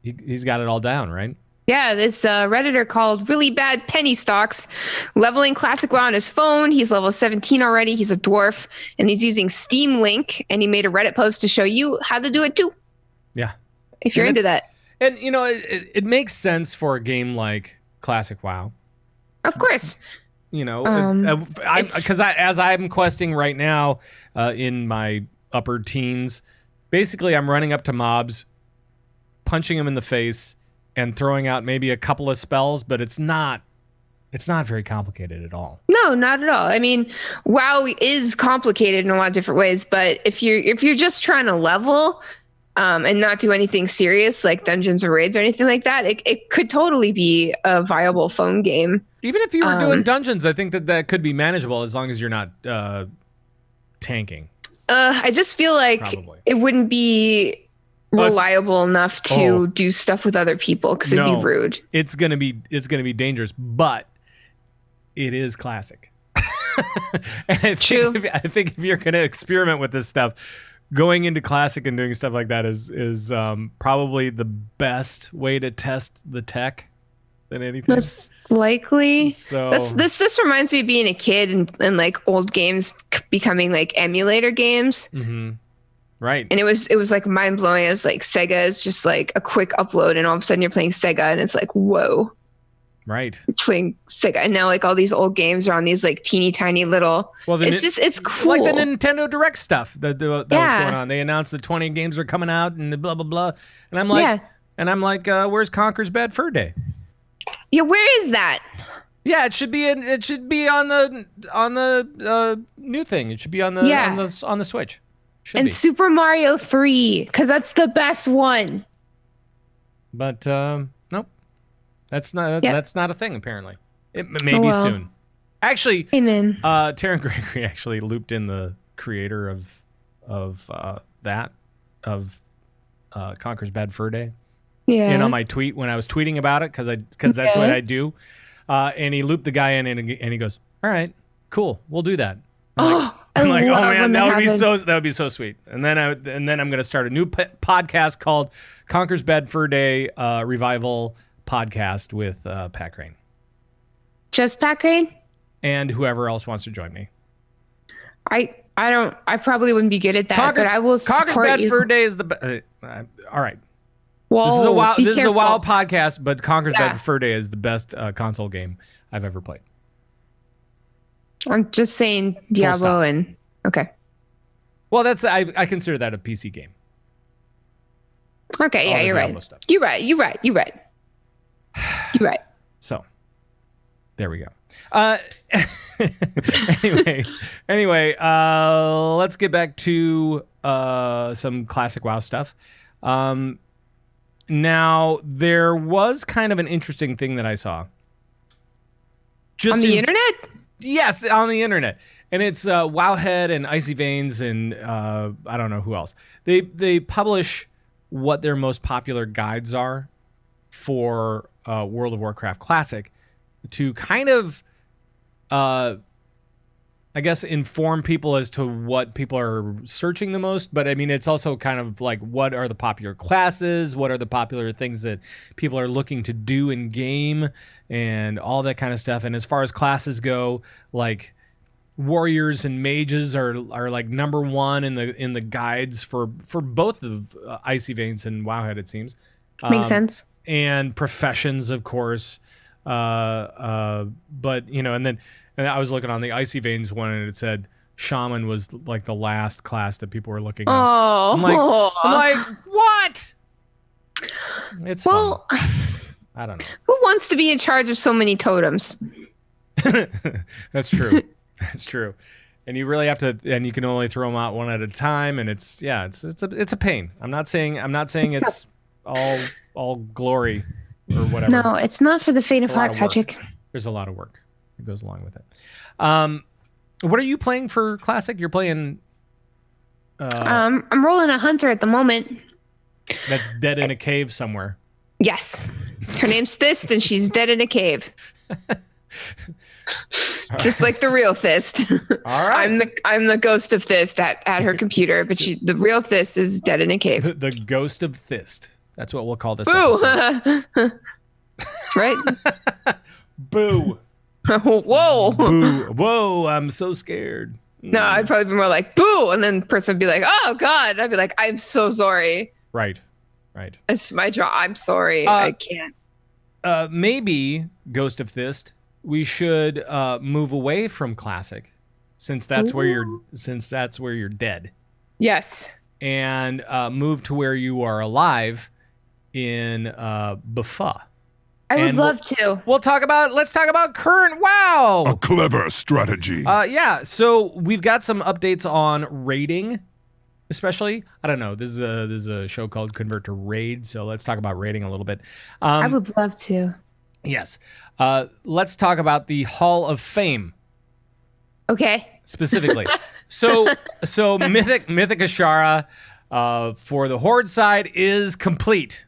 it all down, right? Yeah, this Redditor called Really Bad Penny Stocks, leveling Classic WoW on his phone. He's level 17 already. He's a dwarf, and he's using Steam Link, and he made a Reddit post to show you how to do it too. Yeah. If you're into that. And, it makes sense for a game like Classic WoW. Of course. Because as I'm questing right now in my upper teens, basically I'm running up to mobs, punching them in the face, and throwing out maybe a couple of spells, but it's not very complicated at all. No, not at all. I mean, WoW is complicated in a lot of different ways, but if you're just trying to level and not do anything serious like dungeons or raids or anything like that, it could totally be a viable phone game. Even if you were doing dungeons, I think that could be manageable as long as you're not tanking. I just feel like it wouldn't be reliable enough to do stuff with other people because it'd be rude. It's gonna be dangerous, but it is Classic. And True. I think if you're gonna experiment with this stuff, going into Classic and doing stuff like that is probably the best way to test the tech than anything. Most likely. So this reminds me of being a kid and like old games becoming like emulator games. Mm-hmm. Right. And it was like mind blowing. It was like Sega is just like a quick upload, and all of a sudden you're playing Sega, and it's like, whoa. Right. You're playing Sega, and now like all these old games are on these like teeny tiny little. Well, it's cool. Like the Nintendo Direct stuff that was going on. They announced that 20 games are coming out and blah blah blah, and I'm like, where's Conker's Bad Fur Day? Yeah, where is that? Yeah, it should be on the new thing. It should be on the Switch. Should be. Super Mario 3, because that's the best one. But nope, that's not a thing. Apparently, it may be soon. Actually, Amen. Taryn Gregory actually looped in the creator of Conker's Bad Fur Day. Yeah. In on my tweet when I was tweeting about it because that's what I do, and he looped the guy in and he goes, "All right, cool, we'll do that." I'm like, oh man, that would be so sweet. And then I'm gonna start a new podcast called Conker's Bad Fur Day Revival Podcast with Pat Crane. Just Pat Crane? And whoever else wants to join me. I probably wouldn't be good at that, but I will support Conker's Bad you. Fur Day is the all right. Whoa, This is a WoW. be This is a careful. WoW podcast, but Conquer's Yeah. Bad Fur Day is the best console game I've ever played. I'm just saying Diablo stop. and okay. Well, I consider that a PC game. Okay, All yeah, the you're Diablo right. stuff. You're right. You're right. You're right. You're right. So, there we go. Anyway, let's get back to some classic WoW stuff. Now, there was kind of an interesting thing that I saw. Just On the internet? Yes, on the internet. And it's Wowhead and Icy Veins and I don't know who else. They publish what their most popular guides are for World of Warcraft Classic to kind of, I guess, inform people as to what people are searching the most. But I mean, it's also kind of like, what are the popular classes? What are the popular things that people are looking to do in game and all that kind of stuff. And as far as classes go, like warriors and mages are like number one in the guides for both of Icy Veins and Wowhead, it seems. Makes sense. And professions, of course. But you know, and I was looking on the Icy Veins one, and it said Shaman was like the last class that people were looking at. Oh, I'm like, what? It's fun. I don't know. Who wants to be in charge of so many totems? That's true. That's true. And you really have to, and you can only throw them out one at a time, and it's a pain. I'm not saying it's all glory or whatever. No, it's not for the faint of It's a lot heart, of work. Patrick. There's a lot of work that goes along with it. What are you playing for Classic? You're playing. I'm rolling a hunter at the moment. That's dead in a cave somewhere. Yes. Her name's Thyst, and she's dead in a cave. Just like the real Thyst. All right. I'm the ghost of Thyst at her computer, but the real Thyst is dead in a cave. The ghost of Thyst. That's what we'll call this Boo! episode. Right? Boo. Whoa! Boo. Whoa, I'm so scared. No, I'd probably be more like boo, and then the person would be like, "Oh God!" I'd be like, "I'm so sorry. Right. It's my job. I'm sorry. I can't." Maybe Ghost of Thyst, we should move away from Classic, since that's where you're dead, Yes. and move to where you are alive in BFA. I would And love to. Let's talk about current WoW. A clever strategy. Yeah, so we've got some updates on raiding, especially. I don't know. This is a show called Convert to Raid, so let's talk about raiding a little bit. I would love to. Yes. Let's talk about the Hall of Fame Okay. specifically. so Mythic Ashara for the Horde side is complete.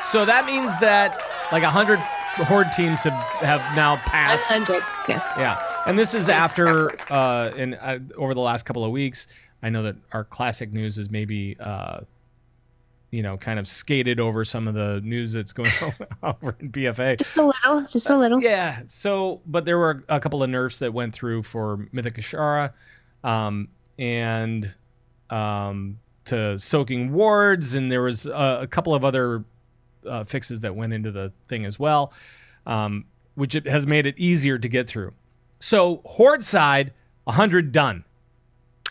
So that means that like 100 Horde teams have now passed. 100. Yes. Yeah, and this is after over the last couple of weeks. I know that our Classic news is maybe kind of skated over some of the news that's going on over in BFA. Just a little. Yeah. So, but there were a couple of nerfs that went through for Mythic Ashara, and to soaking wards, and there was a couple of other fixes that went into the thing as well, which it has made it easier to get through. So Horde side, 100 done.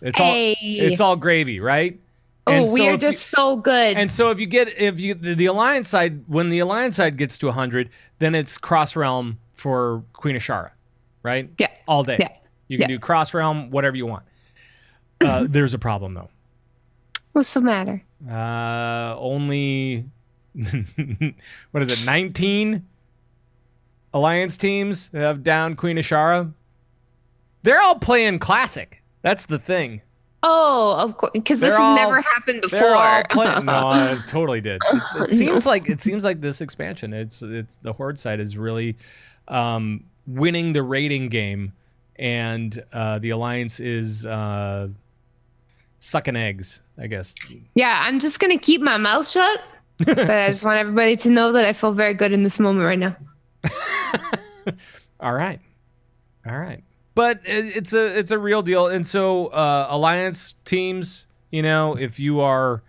It's all gravy, right? Oh, we are just so good. And so the Alliance side, when the Alliance side gets to 100, then it's cross realm for Queen Ashara, right? Yeah. All day. Yeah. You can do cross realm, whatever you want. There's a problem though. What's the matter? Only what is it? 19 Alliance teams have down Queen Ashara. They're all playing Classic. That's the thing. Oh, of course, because this has never happened before. They're all playing. No, it totally did. It seems like this expansion. It's the Horde side is really winning the raiding game, and the Alliance is sucking eggs, I guess. Yeah, I'm just gonna keep my mouth shut, but I just want everybody to know that I feel very good in this moment right now. All right. But it's a real deal, and so Alliance teams, if you are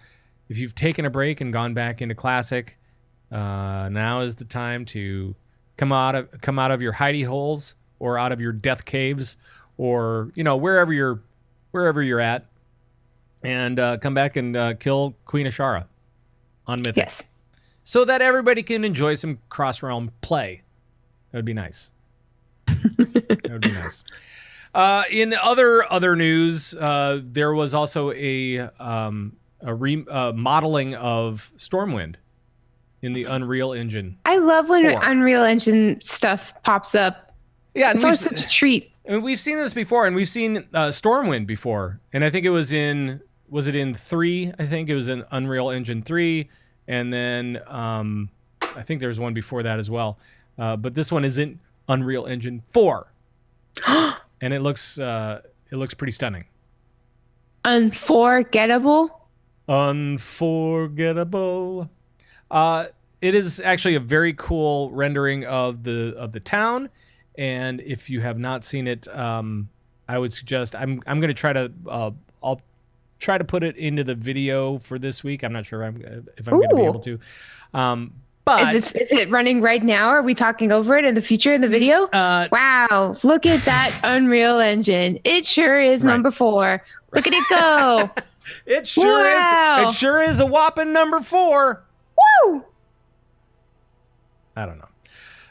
if you've taken a break and gone back into Classic, now is the time to come out of your hidey holes or out of your death caves, or wherever you're at, and come back and kill Queen Ashara on Mythic. Yes. So that everybody can enjoy some cross-realm play. That would be nice. That would be nice. In other news, there was also a modeling of Stormwind in the Unreal Engine. I love when 4. Unreal Engine stuff pops up. Yeah, It's always such a treat. And we've seen this before, and we've seen Stormwind before, and I think it was in 3? I think it was in Unreal Engine 3, and then I think there was one before that as well. But this one is in Unreal Engine 4, and it looks pretty stunning. Unforgettable. Unforgettable. It is actually a very cool rendering of the town, and if you have not seen it, I would suggest I'm going to try to I'll try to put it into the video for this week. I'm not sure if I'm going to be able to. But is it running right now? Are we talking over it in the future in the video? Wow, look at that Unreal Engine. It sure is number 4. Look at it go. It sure is. It sure is a whopping number 4. Woo! I don't know.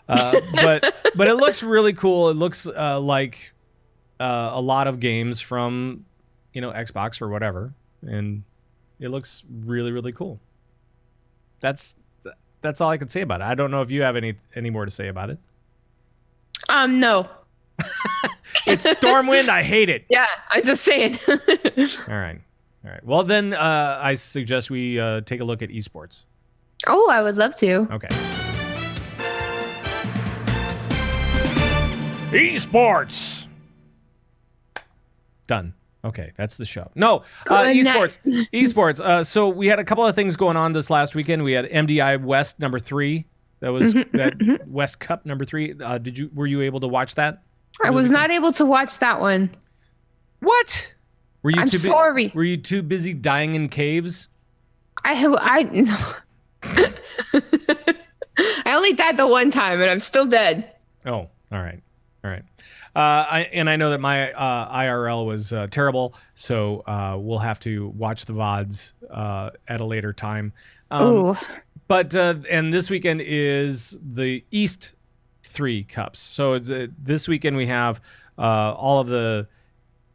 But it looks really cool. It looks like a lot of games from Xbox or whatever, and it looks really, really cool. That's all I can say about it. I don't know if you have any more to say about it. No. It's Stormwind. I hate it. Yeah, I'm just saying. All right. Well, then I suggest we take a look at esports. Oh, I would love to. Okay. Esports. Done. Okay, that's the show. No, esports. Esports. So we had a couple of things going on this last weekend. We had MDI West number 3. That was that West Cup number 3. Were you able to watch that? I was not able to watch that one. What? I'm sorry. Were you too busy dying in caves? I only died the one time, and I'm still dead. Oh, all right. I know that my IRL was terrible, so we'll have to watch the VODs at a later time. But and this weekend is the East 3 Cups. So this weekend we have all of the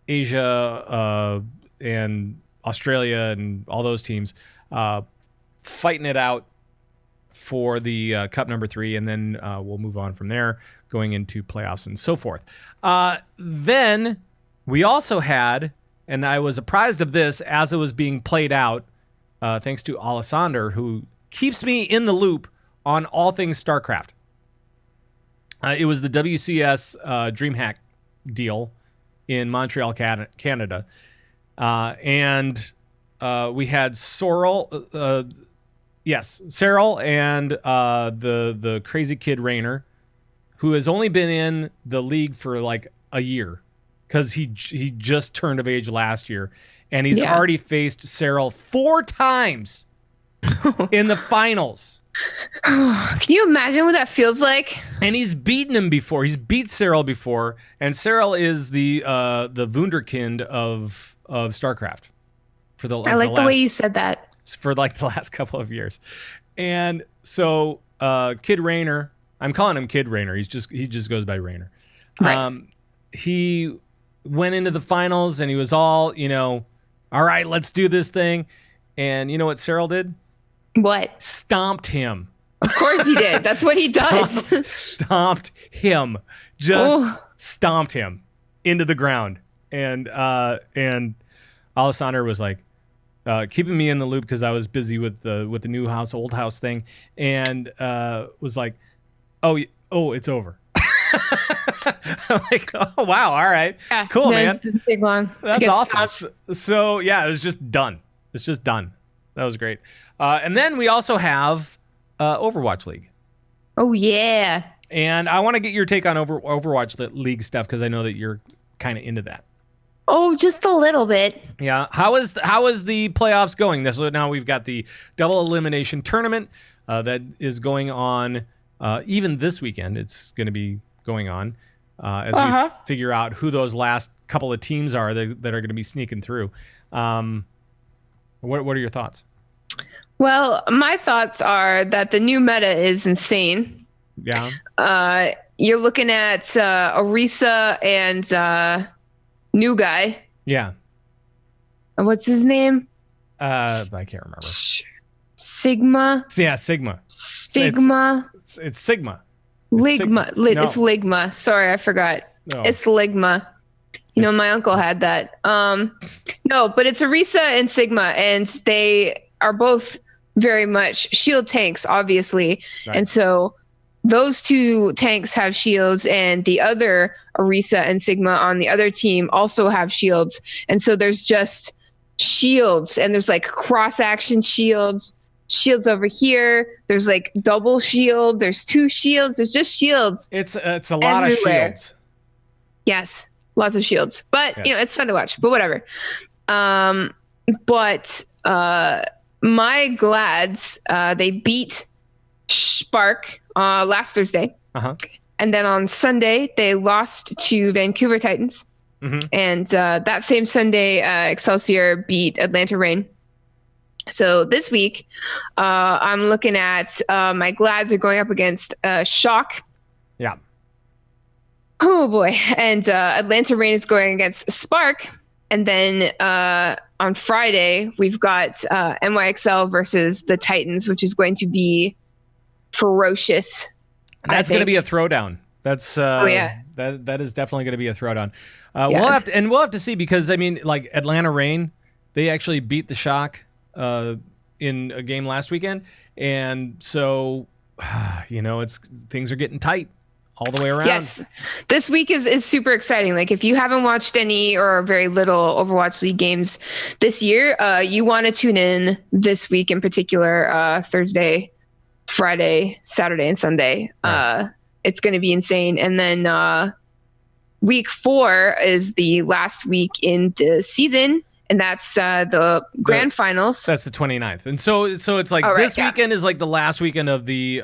Asia and Australia and all those teams fighting it out for the Cup number 3, and then we'll move on from there, going into playoffs and so forth. Then we also had, and I was apprised of this as it was being played out, thanks to Alessander, who keeps me in the loop on all things StarCraft. It was the WCS DreamHack deal in Montreal, Canada. And we had Sorrel, Cyril and the crazy kid Raynor, who has only been in the league for like a year because he just turned of age last year, and he's already faced Cyril 4 times in the finals. Can you imagine what that feels like? And he's beaten him before. He's beat Cyril before, and Cyril is the wunderkind of StarCraft. I like the way you said that. For like the last couple of years. And so Kid Raynor, I'm calling him Kid Raynor. He just goes by Raynor. Right. He went into the finals and he was all right, let's do this thing. And you know what Cyril did? What? Stomped him. Of course he did. That's what he does. Stomped him. Stomped him into the ground. And Alessander was like, keeping me in the loop because I was busy with the new house, old house thing, and was like, oh, it's over. I'm like, oh wow, all right, cool, man. It didn't take long. That's awesome. So yeah, it was just done. It's just done. That was great. And then we also have Overwatch League. Oh yeah. And I want to get your take on Overwatch League stuff because I know that you're kind of into that. Oh, just a little bit. Yeah. How is the playoffs going? So now we've got the double elimination tournament that is going on even this weekend. It's going to be going on as we figure out who those last couple of teams are that are going to be sneaking through. What are your thoughts? Well, my thoughts are that the new meta is insane. Yeah. You're looking at Orisa and new guy. Yeah. What's his name? I can't remember. Sigma. Yeah, Sigma. Stigma. It's Sigma. Ligma. No. It's Ligma. Sorry, I forgot. No. It's Ligma. You know, my uncle had that. No, but it's Orisa and Sigma, and they are both very much shield tanks, obviously. Right. And so those two tanks have shields, and the other Orisa and Sigma on the other team also have shields. And so there's just shields, and there's like cross action shields over here. There's like double shield. There's two shields. There's just shields. It's a lot everywhere. of shields. Yes, lots of shields. But you know, it's fun to watch. But whatever. But my Glads, they beat Spark last Thursday. And then on Sunday, they lost to Vancouver Titans. And that same Sunday, Excelsior beat Atlanta Reign. So this week, I'm looking at my Glads are going up against Shock. Yeah. Oh, boy. And Atlanta Reign is going against Spark. And then on Friday, we've got NYXL versus the Titans, which is going to be ferocious. That's going to be a throwdown. That's that is definitely going to be a throwdown. We'll have to see, because I mean, like Atlanta Reign, they actually beat the Shock in a game last weekend, and so you know, things are getting tight all the way around. Yes, this week is super exciting. Like if you haven't watched any or very little Overwatch League games this year, you want to tune in this week in particular, Thursday, Friday, Saturday, and Sunday. Right. It's going to be insane. And then week 4 is the last week in the season, and that's the grand finals. That's the 29th. And so it's like this weekend is like the last weekend of the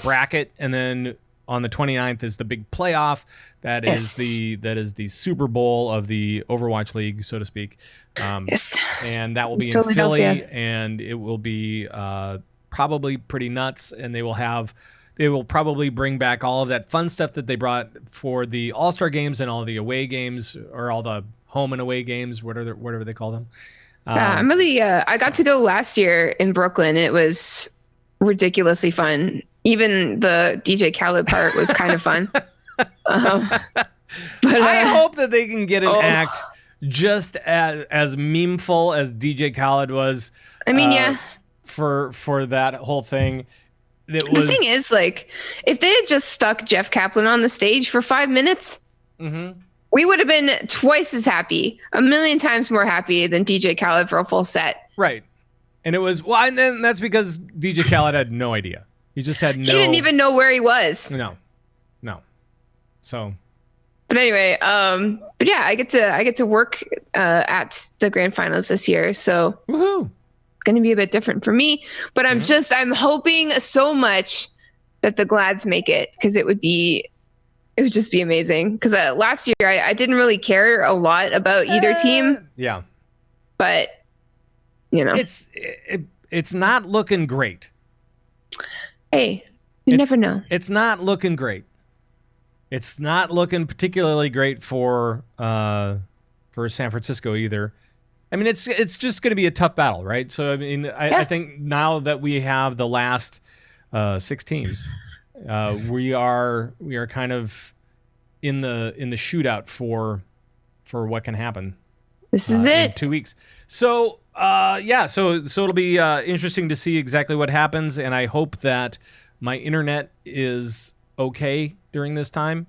bracket, and then on the 29th is the big playoff. That is the Super Bowl of the Overwatch League, so to speak. And that will be in Philly, and it will be probably pretty nuts. And they will probably bring back all of that fun stuff that they brought for the All-Star games and all the away games, or all the home and away games, whatever they call them. I'm really I got to go last year in Brooklyn, and it was ridiculously fun. Even the DJ Khaled part was kind of fun. But I hope that they can get an act just as memeful as DJ Khaled was. I mean, for that whole thing. The thing is, like, if they had just stuck Jeff Kaplan on the stage for 5 minutes, we would have been twice as happy, a million times more happy than DJ Khaled for a full set. Right. And it was, well, and then that's because DJ Khaled had no idea. He just had no... He didn't even know where he was. No. So... But anyway, but yeah, I get to work at the grand finals this year, so woohoo! It's going to be a bit different for me. But I'm hoping so much that the Glads make it, because it would just be amazing. Because last year I didn't really care a lot about either team. Yeah, but you know, it's not looking great. Hey, you never know. It's not looking great. It's not looking particularly great for San Francisco either. I mean, it's just going to be a tough battle, right? So I mean, I think now that we have the last 6 teams, we are kind of in the shootout for what can happen. This is it. In 2 weeks. So so it'll be interesting to see exactly what happens, and I hope that my internet is okay during this time.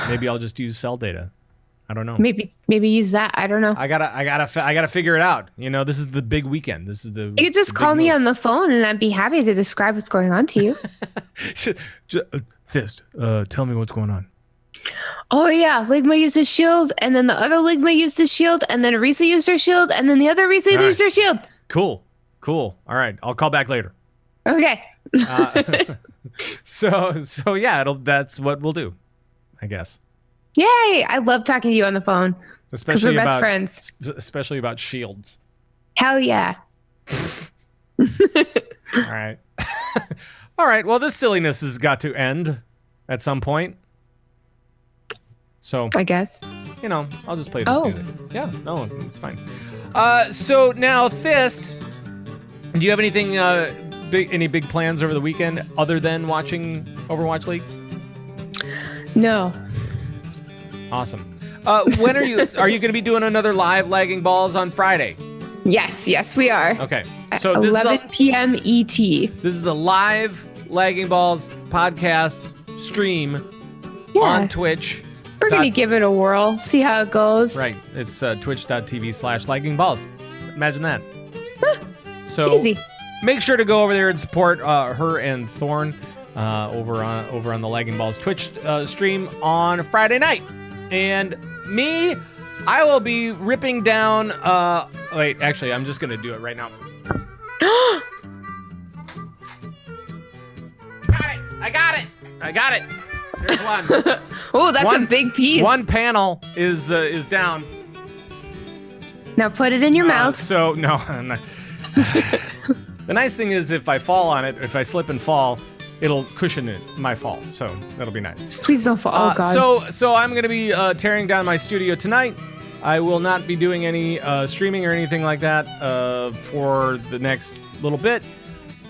Maybe I'll just use cell data. I don't know. Maybe use that. I don't know. I gotta figure it out. You know, this is the big weekend. This is You could just call me on the phone, and I'd be happy to describe what's going on to you. Thyst, tell me what's going on. Oh yeah, Ligma used his shield, and then the other Ligma used his shield, and then Risa used her shield, and then the other Risa used her shield. Cool. All right, I'll call back later. Okay. So yeah, that's what we'll do, I guess. Yay! I love talking to you on the phone. Especially we're best about friends. Especially about shields. Hell yeah. All right. All right. Well, this silliness has got to end at some point. So I guess. I'll just play this music. Yeah. No, it's fine. So now, Thyst, do you have anything? Any big plans over the weekend other than watching Overwatch League? No. Awesome. When are you going to be doing another live Lagging Balls on Friday? Yes, we are. Okay. At So this 11 p.m. ET. This is the live Lagging Balls podcast stream on Twitch. We're going to give it a whirl, see how it goes. Right. It's twitch.tv/laggingballs. Imagine that. So Easy. Make sure to go over there and support her and Thorn over on the Lagging Balls Twitch stream on Friday night. And me, I will be ripping down. Wait, actually, I'm just gonna do it right now. I got it. There's one. Oh, that's a big piece. One panel is down. Now put it in your mouth. So no. I'm not. The nice thing is, if I fall on it, if I slip and fall, it'll cushion my fall. So that'll be nice. Please don't fall. Oh God. So I'm gonna be tearing down my studio tonight. I will not be doing any streaming or anything like that for the next little bit.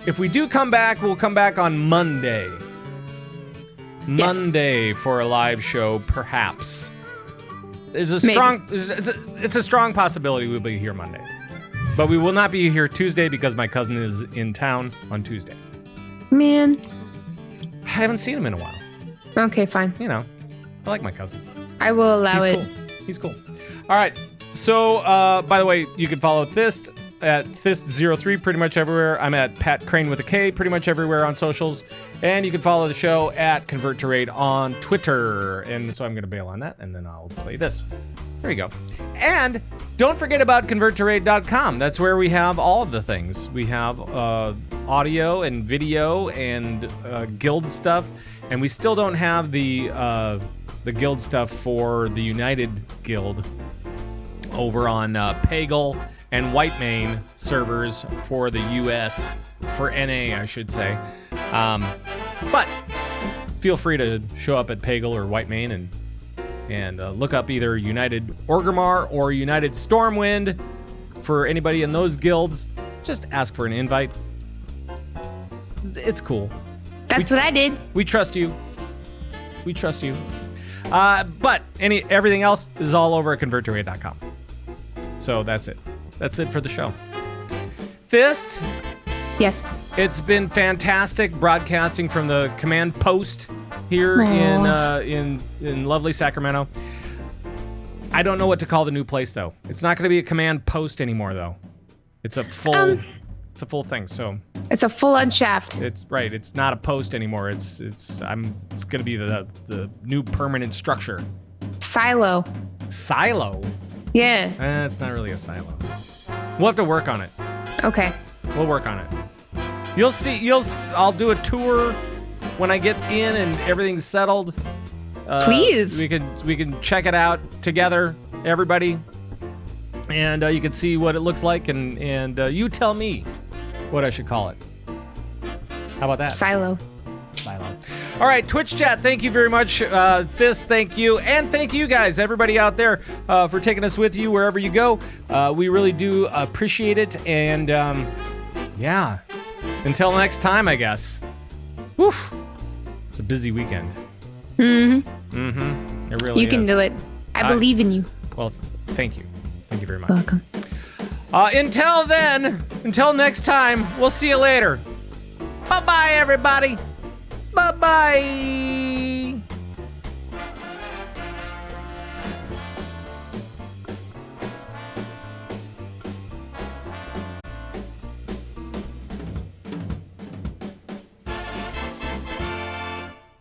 If we do come back, we'll come back on Monday. Monday for a live show, perhaps. There's a strong, it's a strong possibility we'll be here Monday, but we will not be here Tuesday because my cousin is in town on Tuesday. Man, I haven't seen him in a while. Okay, fine. I like my cousin. I will allow it. He's cool. All right. So, by the way, you can follow Thyst at Thyst03 pretty much everywhere. I'm at Pat Crane with a K pretty much everywhere on socials. And you can follow the show at Convert to Raid on Twitter. And so I'm going to bail on that, and then I'll play this. There you go. And don't forget about ConvertToRaid.com. That's where we have all of the things. We have audio and video and guild stuff. And we still don't have the guild stuff for the United Guild over on Pagel and Whitemane servers for the US, for NA, I should say. But feel free to show up at Pagel or Whitemane and look up either United Orgrimmar or United Stormwind for anybody in those guilds. Just ask for an invite. It's cool. That's what I did. We trust you. But everything else is all over at ConvertToRaid.com. So that's it. That's it for the show. Thyst. Yes. It's been fantastic broadcasting from the command post here in lovely Sacramento. I don't know what to call the new place though. It's not going to be a command post anymore though. It's a full full thing. So it's a full-on shaft. It's right. It's not a post anymore. It's going to be the new permanent structure. Silo. Yeah. It's not really a silo. We'll have to work on it. Okay. We'll work on it. You'll see. I'll do a tour when I get in and everything's settled. Please. We can check it out together, everybody, and you can see what it looks like, and you tell me what I should call it. How about that? Silo. All right, Twitch chat, thank you very much. Thyst, thank you. And thank you guys, everybody out there, for taking us with you wherever you go. We really do appreciate it. And yeah, until next time, I guess. Woof. It's a busy weekend. It really is. You can do it. I believe in you. Well, thank you. Thank you very much. Welcome. Until next time, we'll see you later. Bye-bye, everybody. Bye-bye.